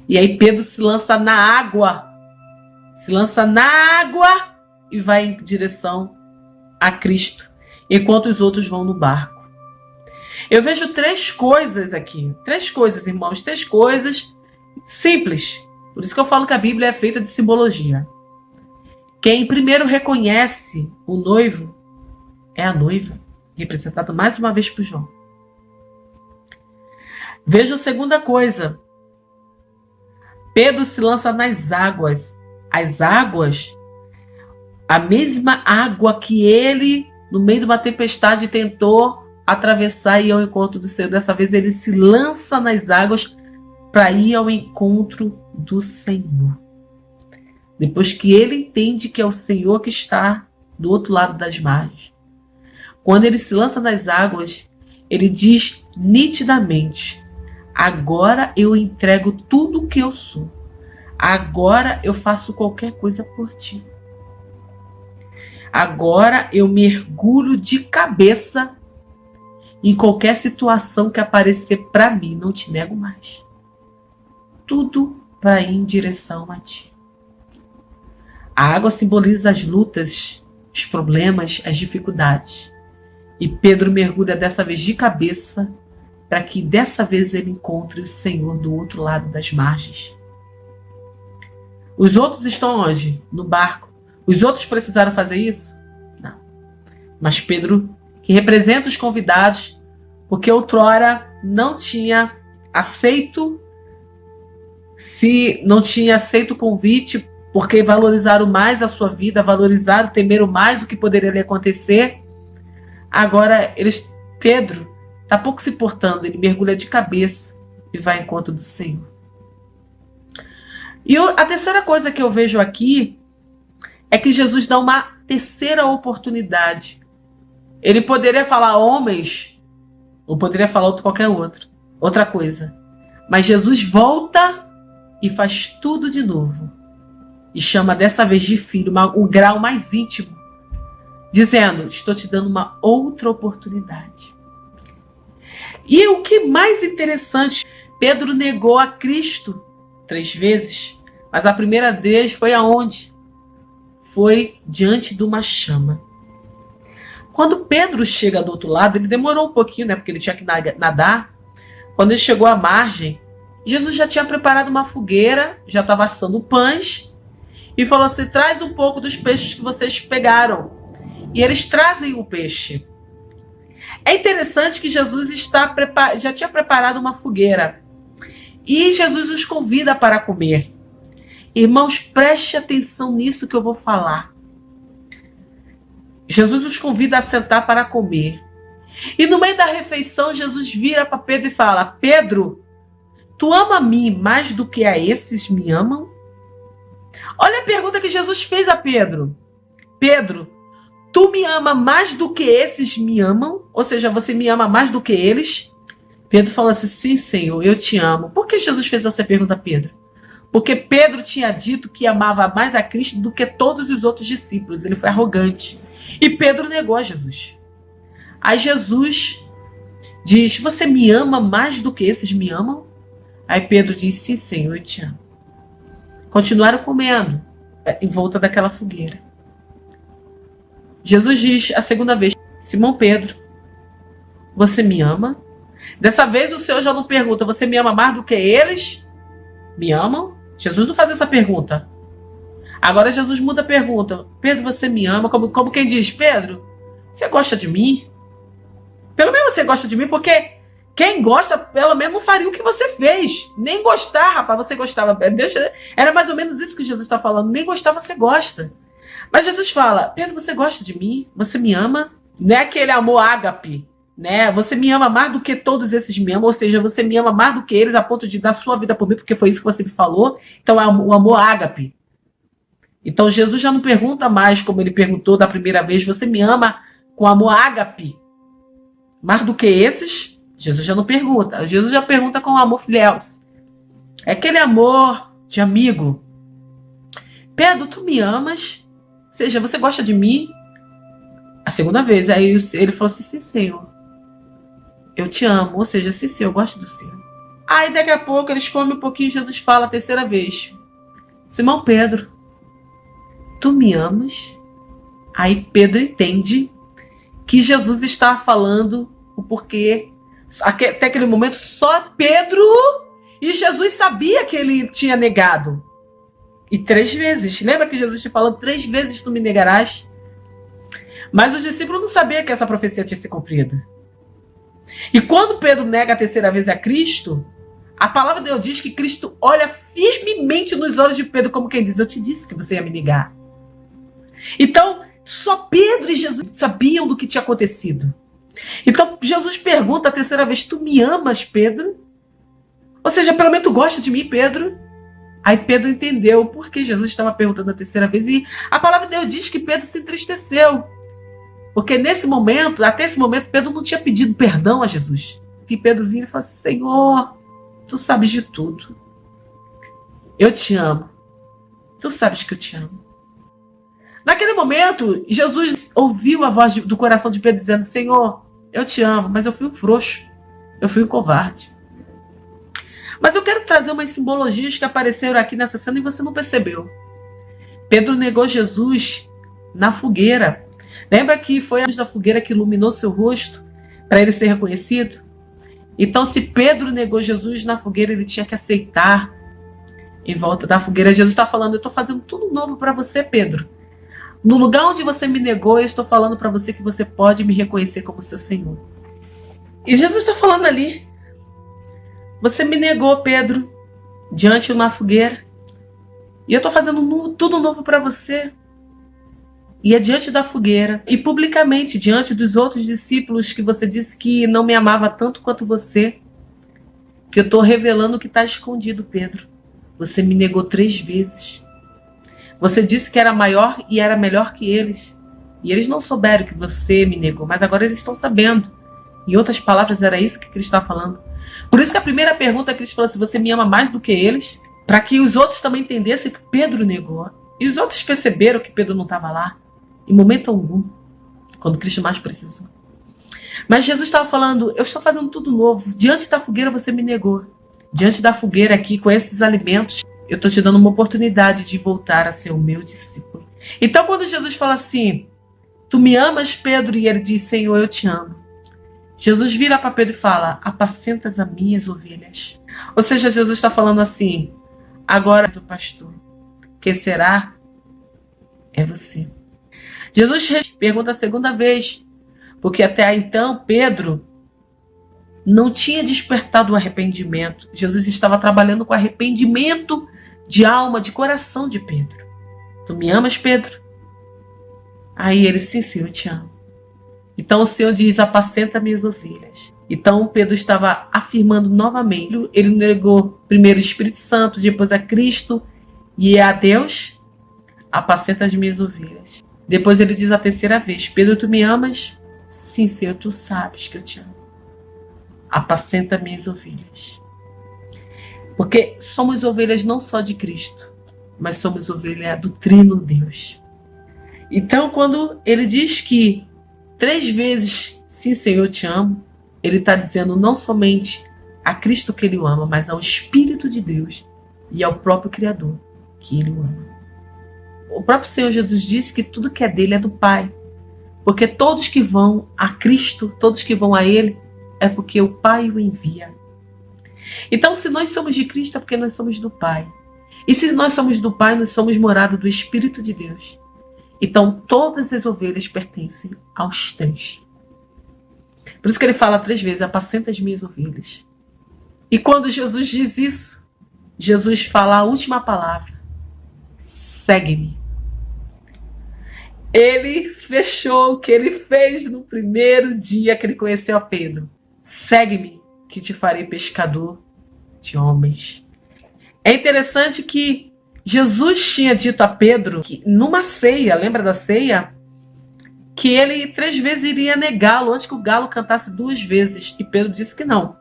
E aí Pedro se lança na água. E vai em direção a Cristo, enquanto os outros vão no barco. Eu vejo 3 coisas aqui. 3 coisas, irmãos. 3 coisas simples. Por isso que eu falo que a Bíblia é feita de simbologia. Quem primeiro reconhece o noivo é a noiva, representada mais uma vez por João. Veja a segunda coisa. Pedro se lança nas águas. As águas, a mesma água que ele, no meio de uma tempestade, tentou atravessar e ir ao encontro do Senhor. Dessa vez ele se lança nas águas para ir ao encontro do Senhor. Depois que ele entende que é o Senhor que está do outro lado das margens. Quando ele se lança nas águas, ele diz nitidamente, agora eu entrego tudo o que eu sou. Agora eu faço qualquer coisa por ti. Agora eu mergulho de cabeça em qualquer situação que aparecer para mim, não te nego mais. Tudo vai em direção a ti. A água simboliza as lutas, os problemas, as dificuldades. E Pedro mergulha dessa vez de cabeça para que dessa vez ele encontre o Senhor do outro lado das margens. Os outros estão onde? No barco. Os outros precisaram fazer isso? Não. Mas Pedro, que representa os convidados, porque outrora não tinha aceito o convite, porque valorizaram mais a sua vida, temeram mais o que poderia lhe acontecer. Agora, Pedro está pouco se portando, ele mergulha de cabeça e vai ao encontro do Senhor. E a terceira coisa que eu vejo aqui é que Jesus dá uma terceira oportunidade. Ele poderia falar homens, ou poderia falar qualquer outra coisa. Mas Jesus volta e faz tudo de novo. E chama dessa vez de filho, o grau mais íntimo, dizendo: estou te dando uma outra oportunidade. E o que mais interessante, Pedro negou a Cristo 3 vezes, mas a primeira vez foi aonde? Foi diante de uma chama. Quando Pedro chega do outro lado, ele demorou um pouquinho, né, porque ele tinha que nadar. Quando ele chegou à margem, Jesus já tinha preparado uma fogueira, já estava assando pães, e falou assim: traz um pouco dos peixes que vocês pegaram. E eles trazem o peixe. É interessante que Jesus já tinha preparado uma fogueira. E Jesus os convida para comer. Irmãos, preste atenção nisso que eu vou falar. Jesus os convida a sentar para comer. E no meio da refeição, Jesus vira para Pedro e fala: Pedro, tu ama a mim mais do que a esses me amam? Olha a pergunta que Jesus fez a Pedro. Pedro, tu me ama mais do que esses me amam? Ou seja, você me ama mais do que eles? Pedro falou assim: sim, Senhor, eu te amo. Por que Jesus fez essa pergunta a Pedro? Porque Pedro tinha dito que amava mais a Cristo do que todos os outros discípulos. Ele foi arrogante. E Pedro negou a Jesus. Aí Jesus diz: você me ama mais do que esses me amam? Aí Pedro diz: sim, Senhor, eu te amo. Continuaram comendo em volta daquela fogueira. Jesus diz a segunda vez: Simão Pedro, você me ama? Dessa vez o Senhor já não pergunta: você me ama mais do que eles me amam? Jesus não faz essa pergunta. Agora Jesus muda a pergunta: Pedro, você me ama? Como quem diz: Pedro, você gosta de mim? Pelo menos você gosta de mim, porque quem gosta, pelo menos não faria o que você fez. Nem gostar, rapaz, você gostava. Era mais ou menos isso que Jesus está falando. Nem gostar, você gosta. Mas Jesus fala: Pedro, você gosta de mim? Você me ama? Não é aquele amor ágape, né? Você me ama mais do que todos esses me amam. Ou seja, você me ama mais do que eles a ponto de dar sua vida por mim, porque foi isso que você me falou. Então é o amor ágape. Então Jesus já não pergunta mais como ele perguntou da primeira vez: você me ama com amor ágape mais do que esses? Jesus já não pergunta. Jesus já pergunta com amor filial. É aquele amor de amigo. Pedro, tu me amas? Ou seja, você gosta de mim? A segunda vez. Aí ele falou assim: sim, Senhor, eu te amo. Ou seja, sim, Senhor, eu gosto do Senhor. Aí daqui a pouco eles comem um pouquinho. Jesus fala a terceira vez: Simão Pedro, tu me amas? Aí Pedro entende que Jesus está falando o porquê. Até aquele momento só Pedro e Jesus sabia que ele tinha negado. E 3 vezes. Lembra que Jesus te falou: 3 vezes tu me negarás? Mas os discípulos não sabiam que essa profecia tinha se cumprido. E quando Pedro nega a terceira vez a Cristo, a palavra de Deus diz que Cristo olha firmemente nos olhos de Pedro, como quem diz: eu te disse que você ia me negar. Então, só Pedro e Jesus sabiam do que tinha acontecido. Então, Jesus pergunta a terceira vez: tu me amas, Pedro? Ou seja, pelo menos tu gosta de mim, Pedro? Aí Pedro entendeu por que Jesus estava perguntando a terceira vez. E a palavra de Deus diz que Pedro se entristeceu. Porque nesse momento, até esse momento, Pedro não tinha pedido perdão a Jesus. E Pedro vinha e falou assim: Senhor, tu sabes de tudo. Eu te amo. Tu sabes que eu te amo. Naquele momento, Jesus ouviu a voz do coração de Pedro dizendo: Senhor, eu te amo, mas eu fui um frouxo. Eu fui um covarde. Mas eu quero trazer umas simbologias que apareceram aqui nessa cena e você não percebeu. Pedro negou Jesus na fogueira. Lembra que foi a luz da fogueira que iluminou seu rosto para ele ser reconhecido? Então, se Pedro negou Jesus na fogueira, ele tinha que aceitar em volta da fogueira. Jesus está falando: eu estou fazendo tudo novo para você, Pedro. No lugar onde você me negou, eu estou falando para você que você pode me reconhecer como seu Senhor. E Jesus está falando ali: você me negou, Pedro, diante de uma fogueira. E eu estou fazendo tudo novo para você. E é diante da fogueira e publicamente diante dos outros discípulos que você disse que não me amava tanto quanto você, que eu estou revelando o que está escondido, Pedro. Você me negou 3 vezes. Você disse que era maior e era melhor que eles. E eles não souberam que você me negou, mas agora eles estão sabendo. Em outras palavras, era isso que Cristo está falando. Por isso que a primeira pergunta, Cristo falou assim: você me ama mais do que eles? Para que os outros também entendessem que Pedro negou. E os outros perceberam que Pedro não estava lá, em momento algum, quando Cristo mais precisou. Mas Jesus estava falando: eu estou fazendo tudo novo. Diante da fogueira você me negou. Diante da fogueira aqui, com esses alimentos, eu estou te dando uma oportunidade de voltar a ser o meu discípulo. Então, quando Jesus fala assim: tu me amas, Pedro? E ele diz: Senhor, eu te amo. Jesus vira para Pedro e fala: apacentas as minhas ovelhas. Ou seja, Jesus está falando assim: agora o pastor, quem será? É você. Jesus pergunta a segunda vez, porque até então Pedro não tinha despertado o arrependimento. Jesus estava trabalhando com arrependimento de alma, de coração de Pedro. Tu me amas, Pedro? Aí ele: sim, eu te amo. Então o Senhor diz: apacenta minhas ovelhas. Então Pedro estava afirmando novamente. Ele negou primeiro o Espírito Santo, depois a Cristo e a Deus: apacenta as minhas ovelhas. Depois ele diz a terceira vez: Pedro, tu me amas? Sim, Senhor, tu sabes que eu te amo. Apacenta minhas ovelhas. Porque somos ovelhas não só de Cristo, mas somos ovelhas do Trino Deus. Então, quando ele diz que 3 vezes, sim, Senhor, eu te amo, ele está dizendo não somente a Cristo que ele o ama, mas ao Espírito de Deus e ao próprio Criador que ele o ama. O próprio Senhor Jesus disse que tudo que é dele é do Pai. Porque todos que vão a Cristo, todos que vão a ele, é porque o Pai o envia. Então, se nós somos de Cristo, é porque nós somos do Pai. E se nós somos do Pai, nós somos morada do Espírito de Deus. Então, todas as ovelhas pertencem aos 3. Por isso que ele fala 3 vezes: apacenta as minhas ovelhas. E quando Jesus diz isso, Jesus fala a última palavra: segue-me. Ele fechou o que ele fez no primeiro dia que ele conheceu a Pedro: segue-me, que te farei pescador de homens. É interessante que Jesus tinha dito a Pedro que numa ceia, lembra da ceia? Que ele 3 vezes iria negá-lo antes que o galo cantasse 2 vezes. E Pedro disse que não.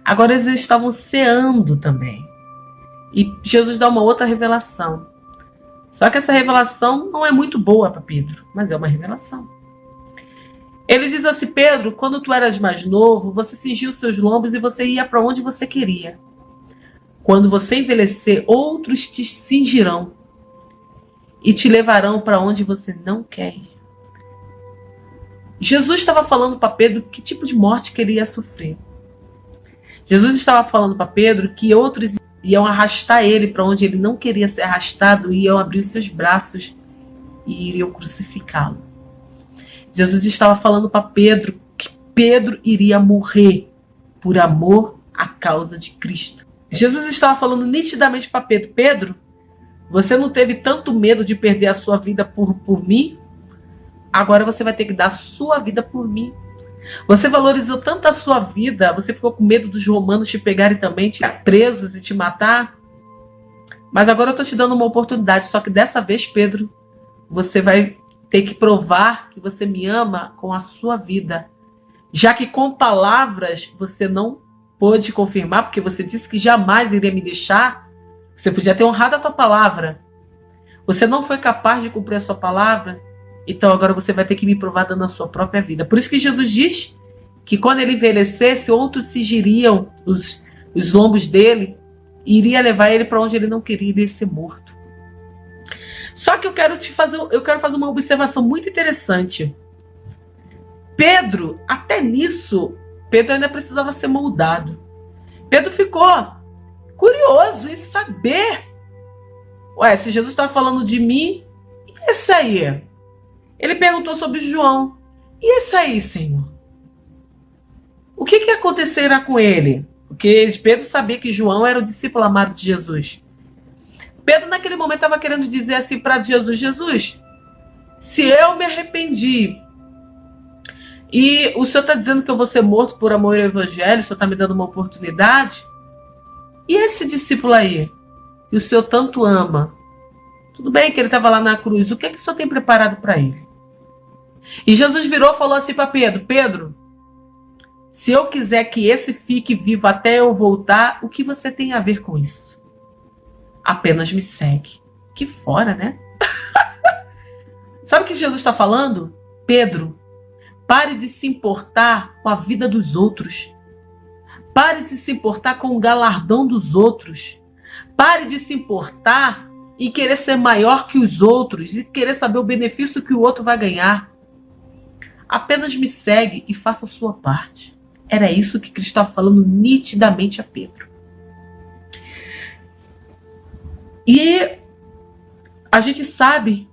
Agora eles estavam ceando também. E Jesus dá uma outra revelação. Só que essa revelação não é muito boa para Pedro, mas é uma revelação. Ele diz assim: Pedro, quando tu eras mais novo, você cingiu seus lombos e você ia para onde você queria. Quando você envelhecer, outros te cingirão e te levarão para onde você não quer ir. Jesus estava falando para Pedro que tipo de morte que ele ia sofrer. Jesus estava falando para Pedro que outros iam arrastar ele para onde ele não queria ser arrastado, e iam abrir os seus braços e iriam crucificá-lo. Jesus estava falando para Pedro que Pedro iria morrer por amor à causa de Cristo. Jesus estava falando nitidamente para Pedro: Pedro, você não teve tanto medo de perder a sua vida por mim? Agora você vai ter que dar a sua vida por mim. Você valorizou tanto a sua vida, você ficou com medo dos romanos te pegarem também, te presos e te matar? Mas agora eu estou te dando uma oportunidade, só que dessa vez, Pedro, você vai ter que provar que você me ama com a sua vida. Já que com palavras você não pôde confirmar, porque você disse que jamais iria me deixar. Você podia ter honrado a tua palavra. Você não foi capaz de cumprir a sua palavra, então agora você vai ter que me provar dando a sua própria vida. Por isso que Jesus diz que quando ele envelhecesse, outros cingiriam os lombos dele e iria levar ele para onde ele não queria, ele ia ser morto. Só que eu quero fazer uma observação muito interessante. Pedro, até nisso, Pedro ainda precisava ser moldado. Pedro ficou curioso em saber: ué, se Jesus está falando de mim, e esse aí? Ele perguntou sobre João: e esse aí, Senhor? O que acontecerá com ele? Porque Pedro sabia que João era o discípulo amado de Jesus. Pedro naquele momento estava querendo dizer assim para Jesus: Jesus, se eu me arrependi e o Senhor está dizendo que eu vou ser morto por amor ao Evangelho, o Senhor está me dando uma oportunidade, e esse discípulo aí, que o Senhor tanto ama, Tudo bem que ele estava lá na cruz. O que é que o Senhor tem preparado para ele? E Jesus virou e falou assim para Pedro: Pedro, se eu quiser que esse fique vivo até eu voltar, o que você tem a ver com isso? Apenas me segue. Que fora, né? Sabe o que Jesus está falando? Pedro, pare de se importar com a vida dos outros. Pare de se importar com o galardão dos outros. Pare de se importar e querer ser maior que os outros e querer saber o benefício que o outro vai ganhar. Apenas me segue e faça a sua parte. Era isso que Cristo estava falando nitidamente a Pedro. E a gente sabe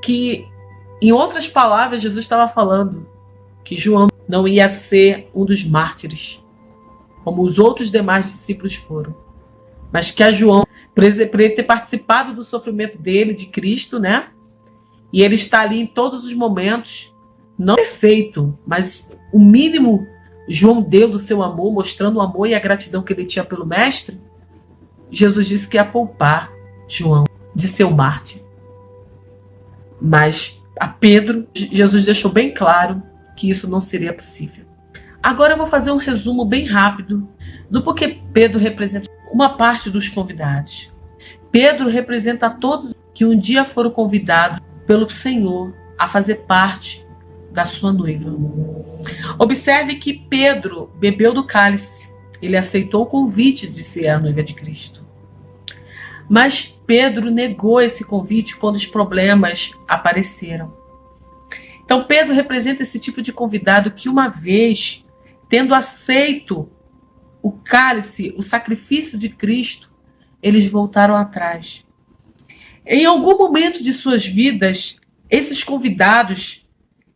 que, em outras palavras, Jesus estava falando que João não ia ser um dos mártires, como os outros demais discípulos foram, mas que a João, por ele ter participado do sofrimento dele, de Cristo, né? E ele está ali em todos os momentos, não perfeito, mas o mínimo João deu do seu amor, mostrando o amor e a gratidão que ele tinha pelo Mestre. Jesus disse que ia poupar João de ser um mártir. Mas a Pedro, Jesus deixou bem claro que isso não seria possível. Agora eu vou fazer um resumo bem rápido do porquê Pedro representa uma parte dos convidados. Pedro representa todos que um dia foram convidados pelo Senhor a fazer parte da sua noiva. Observe que Pedro bebeu do cálice. Ele aceitou o convite de ser a noiva de Cristo. Mas Pedro negou esse convite quando os problemas apareceram. Então Pedro representa esse tipo de convidado que, uma vez tendo aceito o cálice, o sacrifício de Cristo, eles voltaram atrás. Em algum momento de suas vidas, esses convidados,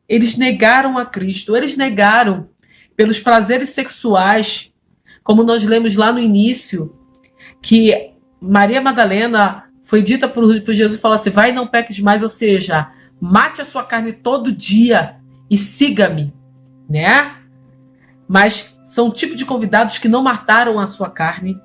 eles negaram a Cristo, eles negaram pelos prazeres sexuais, como nós lemos lá no início, que Maria Madalena foi dita por Jesus e falou assim: vai e não peques mais, ou seja, mate a sua carne todo dia e siga-me, né? Mas são o tipo de convidados que não mataram a sua carne.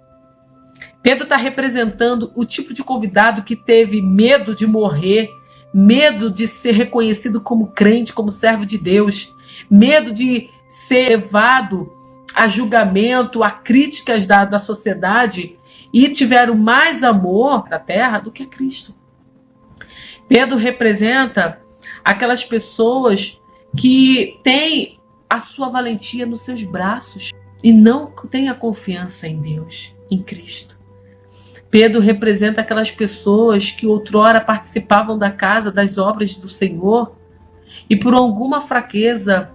Pedro está representando o tipo de convidado que teve medo de morrer, medo de ser reconhecido como crente, como servo de Deus, medo de ser levado a julgamento, a críticas da sociedade, e tiveram mais amor da terra do que Cristo. Pedro representa aquelas pessoas que têm a sua valentia nos seus braços e não têm a confiança em Deus, em Cristo. Pedro representa aquelas pessoas que outrora participavam da casa, das obras do Senhor, e por alguma fraqueza,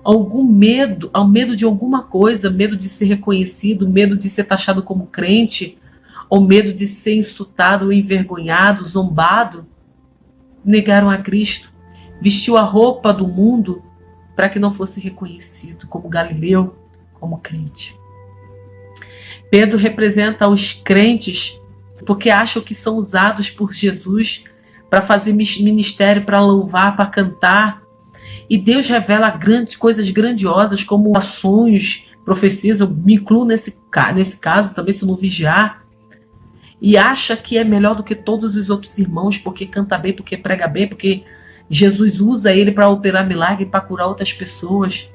algum medo, ao medo de alguma coisa, medo de ser reconhecido, medo de ser taxado como crente, ou medo de ser insultado, envergonhado, zombado, negaram a Cristo, vestiu a roupa do mundo para que não fosse reconhecido como Galileu, como crente. Pedro representa os crentes porque acham que são usados por Jesus para fazer ministério, para louvar, para cantar. E Deus revela coisas grandiosas como sonhos, profecias. Eu me incluo nesse caso também, se não vigiar. E acha que é melhor do que todos os outros irmãos porque canta bem, porque prega bem, porque Jesus usa ele para operar milagre, para curar outras pessoas.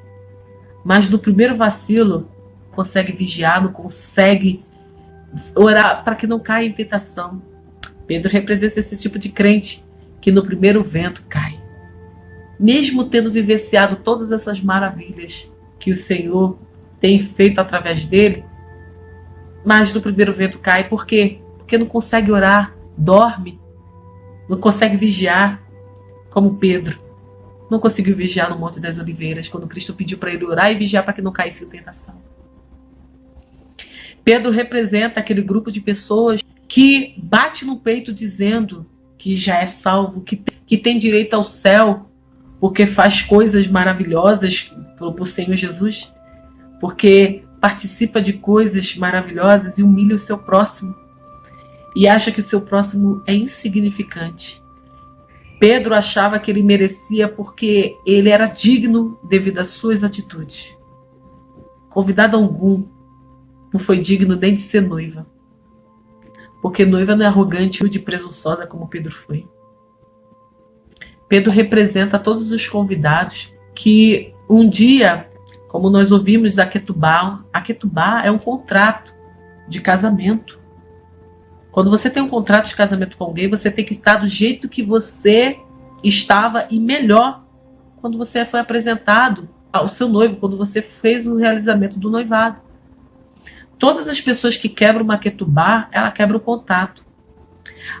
Mas no primeiro vacilo, consegue vigiar, não consegue orar para que não caia em tentação. Pedro representa esse tipo de crente que no primeiro vento cai. Mesmo tendo vivenciado todas essas maravilhas que o Senhor tem feito através dele, mas no primeiro vento cai. Por quê? Porque não consegue orar, dorme, não consegue vigiar, como Pedro não conseguiu vigiar no Monte das Oliveiras, quando Cristo pediu para ele orar e vigiar para que não caísse em tentação. Pedro representa aquele grupo de pessoas que bate no peito dizendo que já é salvo, que tem direito ao céu, porque faz coisas maravilhosas por Senhor Jesus, porque participa de coisas maravilhosas e humilha o seu próximo, e acha que o seu próximo é insignificante. Pedro achava que ele merecia porque ele era digno devido às suas atitudes. Convidado algum não foi digno nem de ser noiva, Porque noiva não é arrogante ou de presunçosa como Pedro foi. Pedro representa todos os convidados que um dia, como nós ouvimos da Ketubá é um contrato de casamento. Quando você tem um contrato de casamento com alguém, você tem que estar do jeito que você estava e melhor quando você foi apresentado ao seu noivo, quando você fez o realizamento do noivado. Todas as pessoas que quebram uma Ketubá, ela quebra o contato.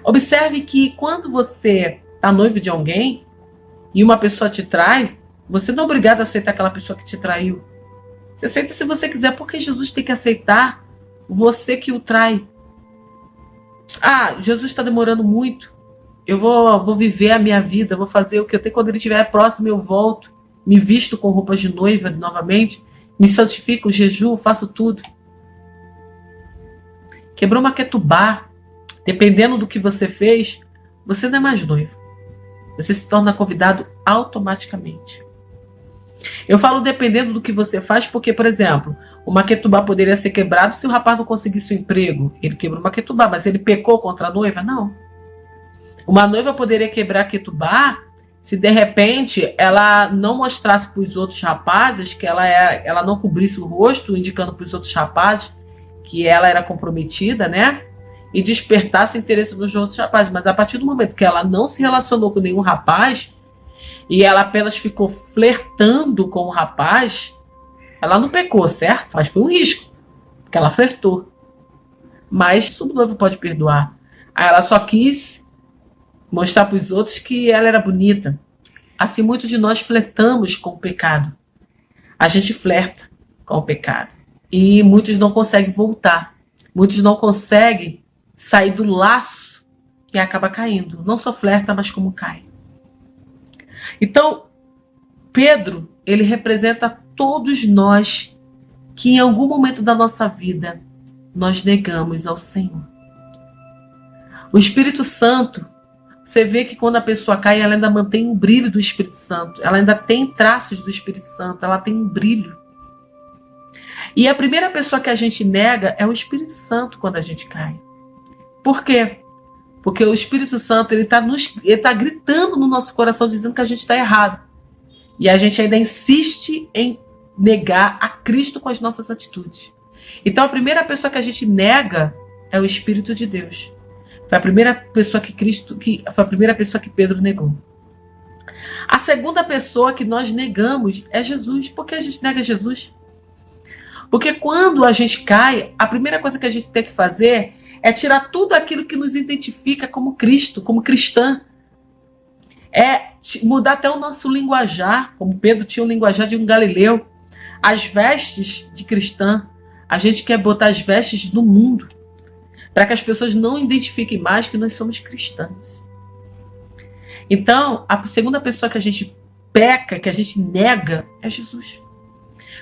Observe que quando você está noivo de alguém e uma pessoa te trai, você não é obrigado a aceitar aquela pessoa que te traiu. Você aceita se você quiser, porque Jesus tem que aceitar você que o trai. Ah, Jesus está demorando muito. Eu vou viver a minha vida, vou fazer o que eu tenho. Quando ele estiver próximo, eu volto, me visto com roupas de noiva novamente, me santifico, jejuo, faço tudo. Quebrou uma Ketubá, dependendo do que você fez, você não é mais noivo. Você se torna convidado automaticamente. Eu falo dependendo do que você faz, porque, por exemplo, uma Ketubá poderia ser quebrada se o rapaz não conseguisse um emprego. Ele quebrou uma Ketubá, mas ele pecou contra a noiva? Não. Uma noiva poderia quebrar a Ketubá se, de repente, ela não mostrasse para os outros rapazes que ela não cobrisse o rosto, indicando para os outros rapazes que ela era comprometida, né? E despertasse interesse nos outros rapazes. Mas a partir do momento que ela não se relacionou com nenhum rapaz e ela apenas ficou flertando com o rapaz, ela não pecou, certo? Mas foi um risco, porque ela flertou. Mas o noivo pode perdoar. Aí ela só quis mostrar para os outros que ela era bonita. Assim, muitos de nós flertamos com o pecado. A gente flerta com o pecado. E muitos não conseguem voltar. Muitos não conseguem sair do laço e acaba caindo. Não só flerta, mas como cai. Então, Pedro, ele representa todos nós que em algum momento da nossa vida nós negamos ao Senhor. O Espírito Santo, você vê que quando a pessoa cai, ela ainda mantém o brilho do Espírito Santo. Ela ainda tem traços do Espírito Santo, ela tem um brilho. E a primeira pessoa que a gente nega é o Espírito Santo quando a gente cai. Por quê? Porque o Espírito Santo ele tá gritando no nosso coração, dizendo que a gente está errado. E a gente ainda insiste em negar a Cristo com as nossas atitudes. Então a primeira pessoa que a gente nega é o Espírito de Deus. Foi a primeira pessoa foi a primeira pessoa que Pedro negou. A segunda pessoa que nós negamos é Jesus. Por que a gente nega Jesus? Porque quando a gente cai, a primeira coisa que a gente tem que fazer é tirar tudo aquilo que nos identifica como Cristo, como cristã. É mudar até o nosso linguajar, como Pedro tinha um linguajar de um galileu. As vestes de cristã, a gente quer botar as vestes do mundo, para que as pessoas não identifiquem mais que nós somos cristãos. Então, a segunda pessoa que a gente peca, que a gente nega, é Jesus.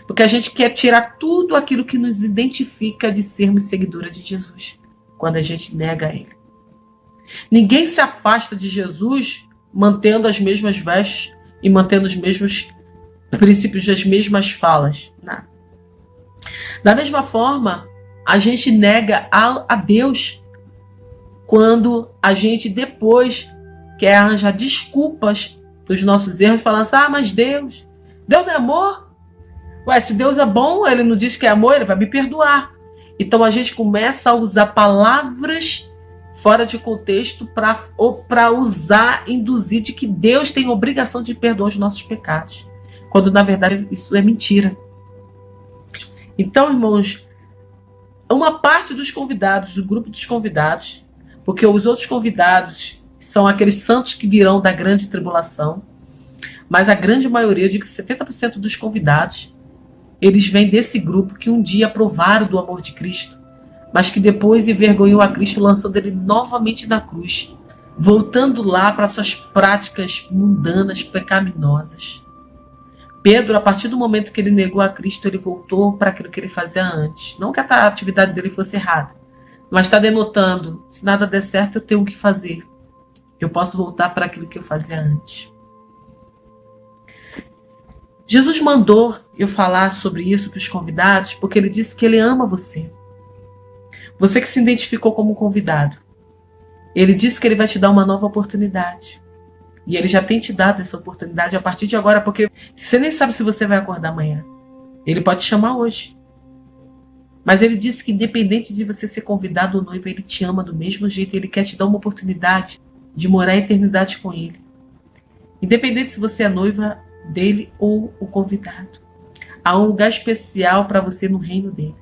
Porque a gente quer tirar tudo aquilo que nos identifica de sermos seguidora de Jesus, quando a gente nega ele. Ninguém se afasta de Jesus mantendo as mesmas vestes e mantendo os mesmos princípios, as mesmas falas. Não. Da mesma forma, a gente nega a Deus quando a gente depois quer arranjar desculpas dos nossos erros, falando assim, mas Deus não é amor? Ué, se Deus é bom, ele não diz que é amor, ele vai me perdoar. Então a gente começa a usar palavras fora de contexto para induzir de que Deus tem obrigação de perdoar os nossos pecados. Quando na verdade isso é mentira. Então, irmãos, uma parte dos convidados, do grupo dos convidados, porque os outros convidados são aqueles santos que virão da grande tribulação, mas a grande maioria, eu digo que 70% dos convidados, eles vêm desse grupo que um dia provaram do amor de Cristo, mas que depois envergonhou a Cristo, lançando ele novamente na cruz, voltando lá para suas práticas mundanas, pecaminosas. Pedro, a partir do momento que ele negou a Cristo, ele voltou para aquilo que ele fazia antes. Não que a atividade dele fosse errada, mas está denotando, se nada der certo, eu tenho o que fazer. Eu posso voltar para aquilo que eu fazia antes. Jesus mandou eu falar sobre isso para os convidados, porque ele disse que ele ama você. Você que se identificou como convidado, ele disse que ele vai te dar uma nova oportunidade. E ele já tem te dado essa oportunidade a partir de agora, porque você nem sabe se você vai acordar amanhã. Ele pode te chamar hoje. Mas ele disse que independente de você ser convidado ou noivo, ele te ama do mesmo jeito. Ele quer te dar uma oportunidade de morar a eternidade com ele. Independente se você é noiva dele ou o convidado. Há um lugar especial para você no reino dele.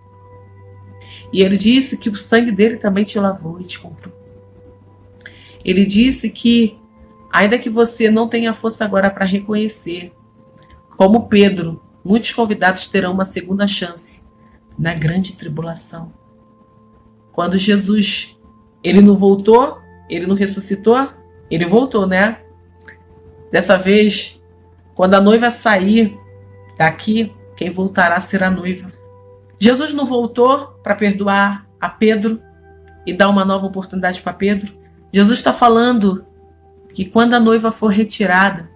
E ele disse que o sangue dele também te lavou e te comprou. Ele disse que, ainda que você não tenha força agora para reconhecer, como Pedro, muitos convidados terão uma segunda chance na grande tribulação. Quando Jesus, ele não voltou, ele não ressuscitou, ele voltou, né? Dessa vez, quando a noiva sair daqui, quem voltará será a noiva. Jesus não voltou para perdoar a Pedro e dar uma nova oportunidade para Pedro. Jesus está falando que quando a noiva for retirada,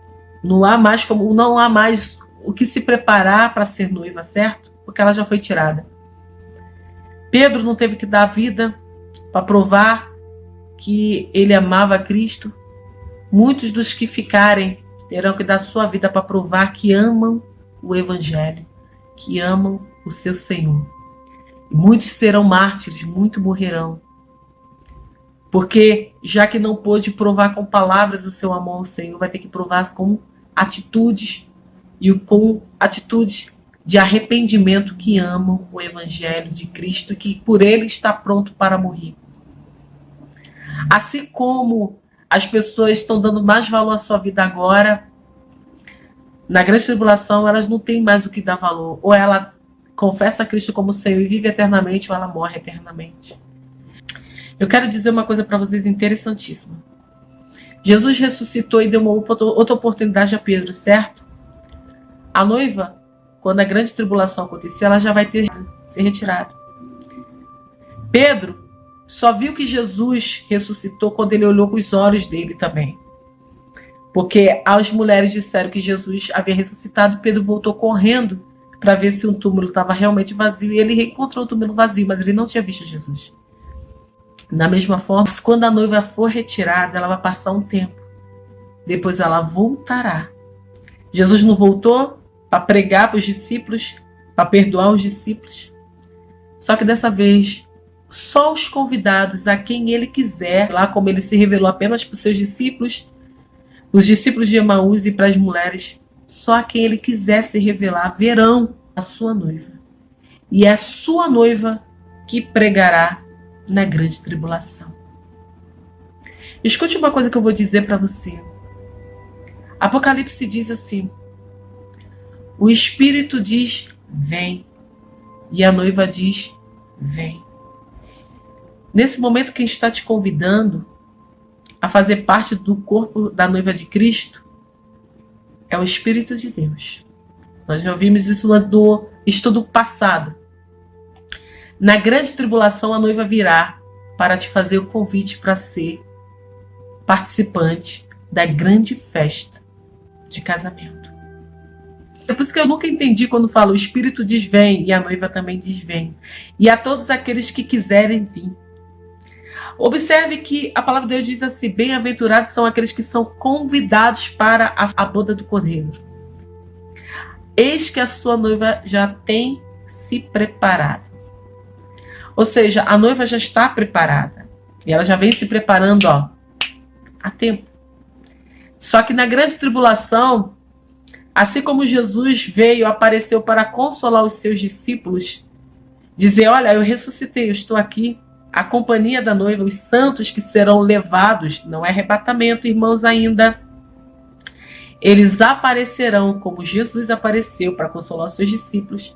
não há mais o que se preparar para ser noiva, certo? Porque ela já foi tirada. Pedro não teve que dar a vida para provar que ele amava Cristo. Muitos dos que ficarem terão que dar sua vida para provar que amam o Evangelho, que amam o seu Senhor. E muitos serão mártires, muitos morrerão. Porque, já que não pôde provar com palavras o seu amor ao Senhor, vai ter que provar com atitudes e com atitudes de arrependimento que amam o Evangelho de Cristo e que por ele está pronto para morrer. Assim como as pessoas estão dando mais valor à sua vida agora, na grande tribulação elas não têm mais o que dar valor. Ou ela confessa a Cristo como Senhor e vive eternamente, ou ela morre eternamente. Eu quero dizer uma coisa para vocês interessantíssima. Jesus ressuscitou e deu uma outra oportunidade a Pedro, certo? A noiva, quando a grande tribulação acontecer, ela já vai ter ser retirada. Pedro só viu que Jesus ressuscitou quando ele olhou com os olhos dele também. Porque as mulheres disseram que Jesus havia ressuscitado, Pedro voltou correndo para ver se o túmulo estava realmente vazio, e ele encontrou o túmulo vazio, mas ele não tinha visto Jesus. Da mesma forma, quando a noiva for retirada, ela vai passar um tempo. Depois ela voltará. Jesus não voltou para pregar para os discípulos, para perdoar os discípulos. Só que dessa vez, só os convidados a quem ele quiser, lá como ele se revelou apenas para os seus discípulos, os discípulos de Emaús e para as mulheres, só a quem ele quiser se revelar verão a sua noiva. E é a sua noiva que pregará na grande tribulação. Escute uma coisa que eu vou dizer para você. Apocalipse diz assim: o Espírito diz, vem. E a noiva diz, vem. Nesse momento, quem está te convidando a fazer parte do corpo da noiva de Cristo é o Espírito de Deus. Nós já ouvimos isso no estudo passado. Na grande tribulação, a noiva virá para te fazer o convite para ser participante da grande festa de casamento. É por isso que eu nunca entendi quando falo o Espírito diz vem e a noiva também diz vem. E a todos aqueles que quiserem vir. Observe que a palavra de Deus diz assim: bem-aventurados são aqueles que são convidados para a boda do Cordeiro. Eis que a sua noiva já tem se preparado. Ou seja, a noiva já está preparada. E ela já vem se preparando, há tempo. Só que na grande tribulação, assim como Jesus veio, apareceu para consolar os seus discípulos, dizer, olha, eu ressuscitei, eu estou aqui, a companhia da noiva, os santos que serão levados, não é arrebatamento, irmãos, ainda. Eles aparecerão como Jesus apareceu para consolar os seus discípulos.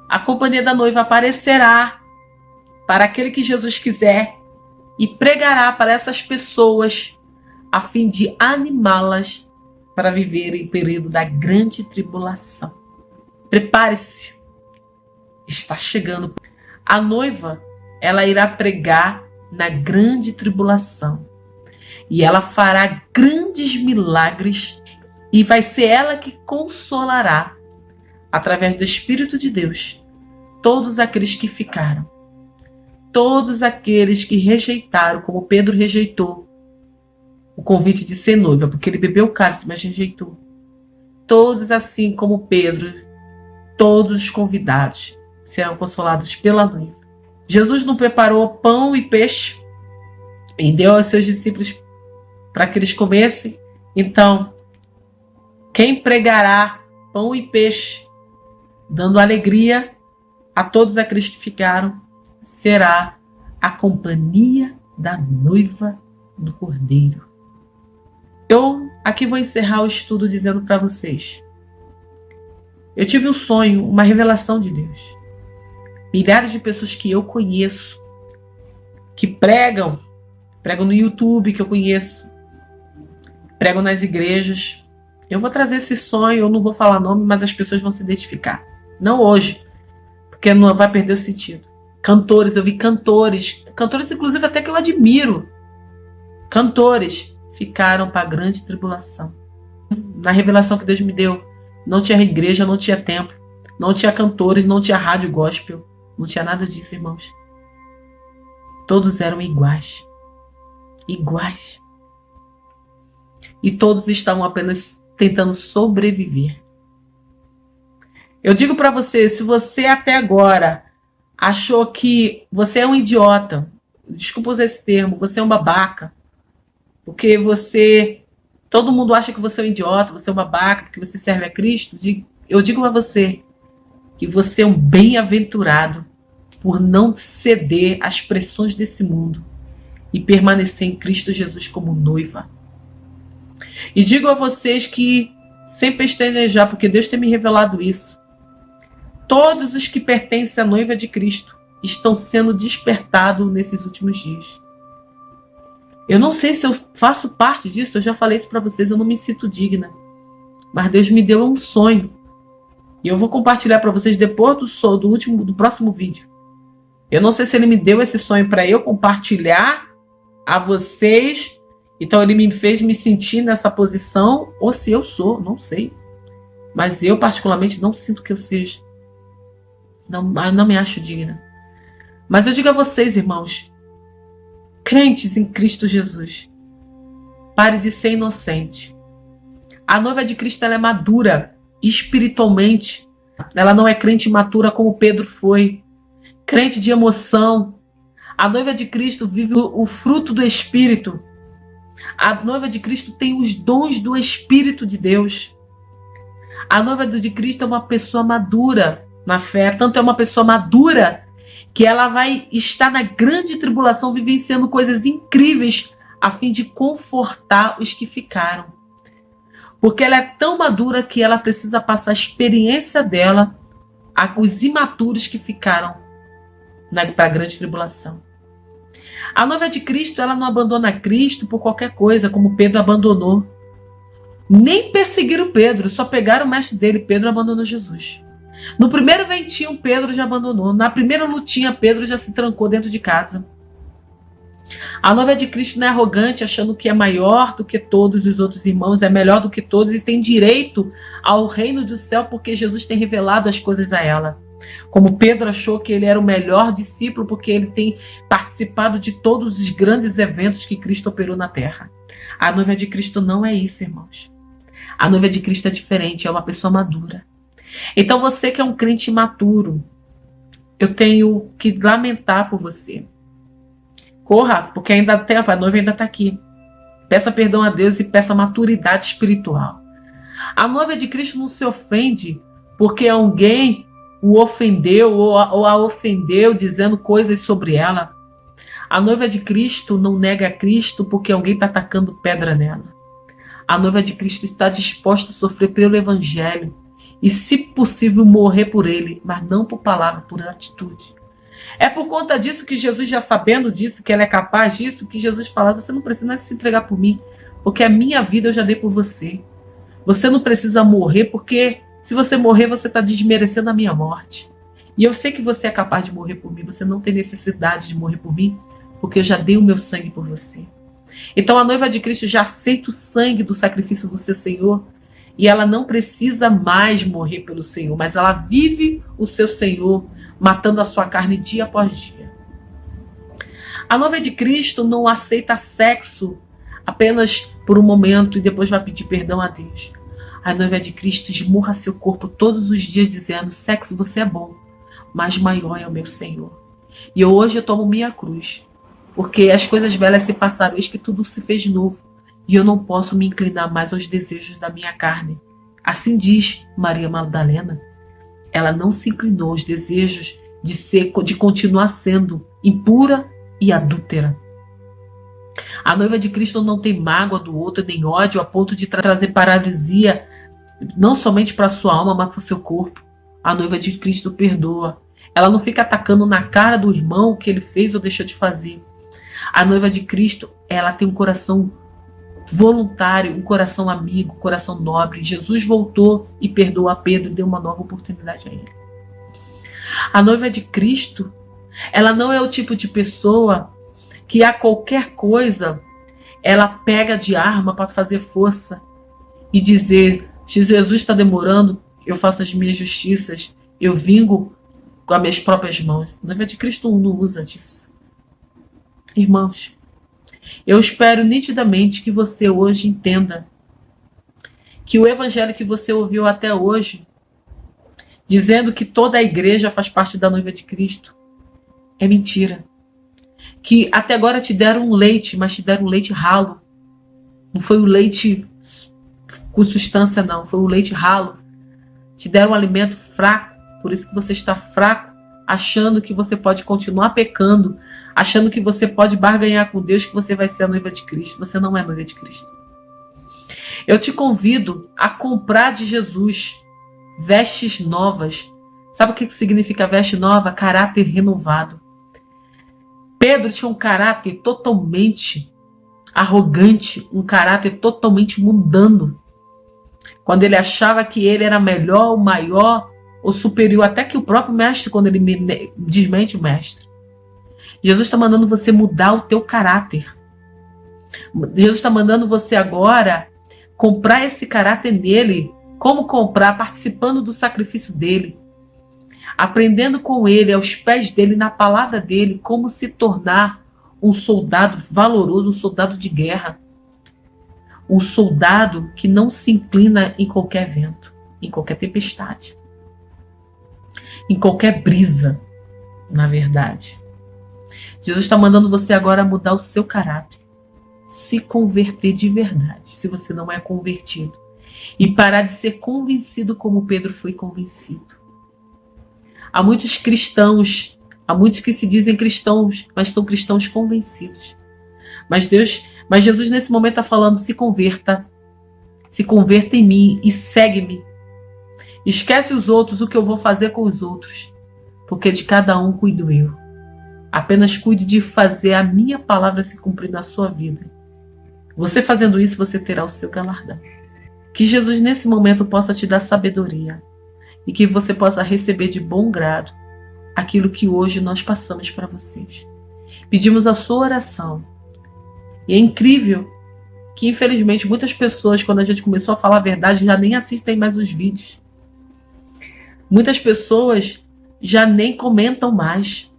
A companhia da noiva aparecerá para aquele que Jesus quiser e pregará para essas pessoas a fim de animá-las para viverem o período da grande tribulação. Prepare-se. Está chegando. A noiva, ela irá pregar na grande tribulação. E ela fará grandes milagres e vai ser ela que consolará, através do Espírito de Deus, todos aqueles que ficaram. todos aqueles que rejeitaram, como Pedro rejeitou o convite de ser noiva, porque ele bebeu o cálice, mas rejeitou. Todos, assim como Pedro, todos os convidados serão consolados pela noiva. Jesus não preparou pão e peixe e deu aos seus discípulos para que eles comessem. Então, quem pregará pão e peixe, dando alegria a todos aqueles que ficaram, será a companhia da noiva do Cordeiro. Eu aqui vou encerrar o estudo dizendo para vocês. Eu tive um sonho, uma revelação de Deus. Milhares de pessoas que eu conheço, que pregam no YouTube, que eu conheço, pregam nas igrejas. Eu vou trazer esse sonho, eu não vou falar nome, mas as pessoas vão se identificar. Não hoje, porque não vai perder o sentido. Cantores, eu vi cantores inclusive até que eu admiro. Cantores ficaram para a grande tribulação. Na revelação que Deus me deu, não tinha igreja, não tinha templo, não tinha cantores, não tinha rádio gospel, não tinha nada disso, irmãos. Todos eram iguais. Iguais. E todos estavam apenas tentando sobreviver. Eu digo para você, se você até agora achou que você é um idiota, desculpa usar esse termo, você é um babaca, porque todo mundo acha que você é um idiota, você é um babaca, porque você serve a Cristo, eu digo a você que você é um bem-aventurado por não ceder às pressões desse mundo e permanecer em Cristo Jesus como noiva. E digo a vocês que, sem pestanejar, porque Deus tem me revelado isso, todos os que pertencem à noiva de Cristo estão sendo despertados nesses últimos dias. Eu não sei se eu faço parte disso, eu já falei isso para vocês, eu não me sinto digna. Mas Deus me deu um sonho. E eu vou compartilhar para vocês depois do próximo vídeo. Eu não sei se ele me deu esse sonho para eu compartilhar a vocês, então ele me fez me sentir nessa posição, ou se eu sou, não sei. Mas eu particularmente não sinto que eu seja. Não me acho digna. Mas eu digo a vocês, irmãos, crentes em Cristo Jesus, pare de ser inocente. A noiva de Cristo, ela é madura espiritualmente. Ela não é crente imatura como Pedro foi. Crente de emoção. A noiva de Cristo vive o fruto do Espírito. A noiva de Cristo tem os dons do Espírito de Deus. A noiva de Cristo é uma pessoa madura na fé. Tanto é uma pessoa madura que ela vai estar na grande tribulação vivenciando coisas incríveis a fim de confortar os que ficaram. Porque ela é tão madura que ela precisa passar a experiência dela aos imaturos que ficaram para a grande tribulação. A noiva de Cristo, ela não abandona Cristo por qualquer coisa, como Pedro abandonou. Nem perseguiram Pedro, só pegaram o mestre dele. Pedro abandonou Jesus. No primeiro ventinho, Pedro já abandonou. Na primeira lutinha, Pedro já se trancou dentro de casa. A noiva de Cristo não é arrogante, achando que é maior do que todos os outros irmãos, é melhor do que todos e tem direito ao reino do céu porque Jesus tem revelado as coisas a ela. Como Pedro achou que ele era o melhor discípulo porque ele tem participado de todos os grandes eventos que Cristo operou na terra. A noiva de Cristo não é isso, irmãos. A noiva de Cristo é diferente, é uma pessoa madura. Então você que é um crente imaturo, eu tenho que lamentar por você. Corra, porque ainda há tempo, a noiva ainda está aqui. Peça perdão a Deus e peça maturidade espiritual. A noiva de Cristo não se ofende porque alguém o ofendeu ou a ofendeu dizendo coisas sobre ela. A noiva de Cristo não nega a Cristo porque alguém está atacando pedra nela. A noiva de Cristo está disposta a sofrer pelo Evangelho e, se possível, morrer por ele, mas não por palavra, por atitude. É por conta disso que Jesus, já sabendo disso, que ela é capaz disso, que Jesus fala: você não precisa se entregar por mim, porque a minha vida eu já dei por você. Você não precisa morrer, porque se você morrer, você está desmerecendo a minha morte. E eu sei que você é capaz de morrer por mim, você não tem necessidade de morrer por mim, porque eu já dei o meu sangue por você. Então a noiva de Cristo já aceita o sangue do sacrifício do seu Senhor, e ela não precisa mais morrer pelo Senhor, mas ela vive o seu Senhor, matando a sua carne dia após dia. A noiva de Cristo não aceita sexo apenas por um momento e depois vai pedir perdão a Deus. A noiva de Cristo esmurra seu corpo todos os dias dizendo: sexo, você é bom, mas maior é o meu Senhor. E hoje eu tomo minha cruz, porque as coisas velhas se passaram, eis que tudo se fez novo, e eu não posso me inclinar mais aos desejos da minha carne. Assim diz Maria Madalena. Ela não se inclinou aos desejos de continuar sendo impura e adúltera. A noiva de Cristo não tem mágoa do outro, nem ódio a ponto de trazer paralisia, não somente para a sua alma, mas para o seu corpo. A noiva de Cristo perdoa. Ela não fica atacando na cara do irmão o que ele fez ou deixou de fazer. A noiva de Cristo, ela tem um coração voluntário, um coração amigo, um coração nobre. Jesus voltou e perdoou a Pedro e deu uma nova oportunidade a ele. A noiva de Cristo, ela não é o tipo de pessoa que a qualquer coisa ela pega de arma para fazer força e dizer: se Jesus está demorando, eu faço as minhas justiças, eu vingo com as minhas próprias mãos. A noiva de Cristo não usa disso. Irmãos, eu espero nitidamente que você hoje entenda que o evangelho que você ouviu até hoje, dizendo que toda a igreja faz parte da noiva de Cristo, é mentira. Que até agora te deram um leite, mas te deram um leite ralo. Não foi o leite com substância, não. Foi o leite ralo. Te deram um alimento fraco. Por isso que você está fraco, achando que você pode continuar pecando, achando que você pode barganhar com Deus, que você vai ser a noiva de Cristo. Você não é a noiva de Cristo. Eu te convido a comprar de Jesus vestes novas. Sabe o que significa veste nova? Caráter renovado. Pedro tinha um caráter totalmente arrogante, um caráter totalmente mundano. Quando ele achava que ele era melhor, o maior, ou superior, até que o próprio mestre, quando ele desmente o mestre. Jesus está mandando você mudar o teu caráter. Jesus está mandando você agora comprar esse caráter nele. Como comprar? Participando do sacrifício dele. Aprendendo com ele, aos pés dele, na palavra dele, como se tornar um soldado valoroso, um soldado de guerra. Um soldado que não se inclina em qualquer vento, em qualquer tempestade, em qualquer brisa, na verdade. Jesus está mandando você agora mudar o seu caráter, se converter de verdade, se você não é convertido, e parar de ser convencido como Pedro foi convencido. Há muitos cristãos, há muitos que se dizem cristãos, mas são cristãos convencidos. Mas Jesus nesse momento está falando: se converta em mim e segue-me. Esquece os outros, o que eu vou fazer com os outros, porque de cada um cuido eu. Apenas cuide de fazer a minha palavra se cumprir na sua vida. Você fazendo isso, você terá o seu galardão. Que Jesus nesse momento possa te dar sabedoria e que você possa receber de bom grado aquilo que hoje nós passamos para vocês. Pedimos a sua oração. E é incrível que, infelizmente, muitas pessoas, quando a gente começou a falar a verdade, já nem assistem mais os vídeos. Muitas pessoas já nem comentam mais.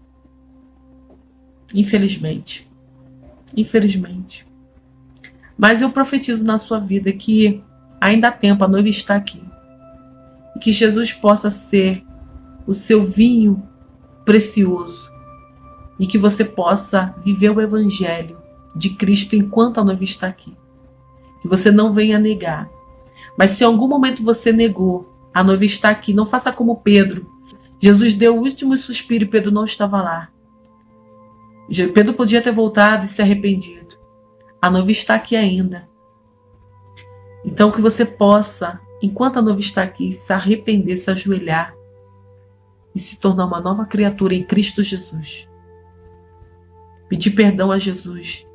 Infelizmente. Infelizmente. Mas eu profetizo na sua vida que ainda há tempo, a noiva está aqui. E que Jesus possa ser o seu vinho precioso. E que você possa viver o evangelho de Cristo enquanto a noiva está aqui. Que você não venha negar. Mas se em algum momento você negou, a noiva está aqui. Não faça como Pedro. Jesus deu o último suspiro e Pedro não estava lá. Pedro podia ter voltado e se arrependido. A noiva está aqui ainda. Então que você possa, enquanto a noiva está aqui, se arrepender, se ajoelhar e se tornar uma nova criatura em Cristo Jesus. Pedir perdão a Jesus.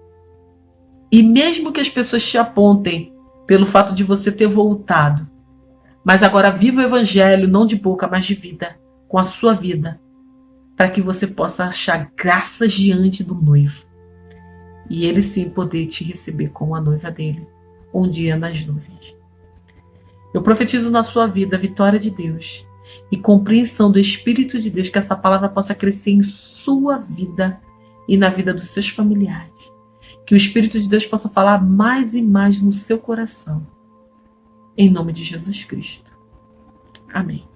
E mesmo que as pessoas te apontem pelo fato de você ter voltado, mas agora viva o evangelho, não de boca, mas de vida, com a sua vida, para que você possa achar graças diante do noivo. E ele sim poder te receber como a noiva dele, um dia nas nuvens. Eu profetizo na sua vida a vitória de Deus e compreensão do Espírito de Deus, que essa palavra possa crescer em sua vida e na vida dos seus familiares. Que o Espírito de Deus possa falar mais e mais no seu coração. Em nome de Jesus Cristo. Amém.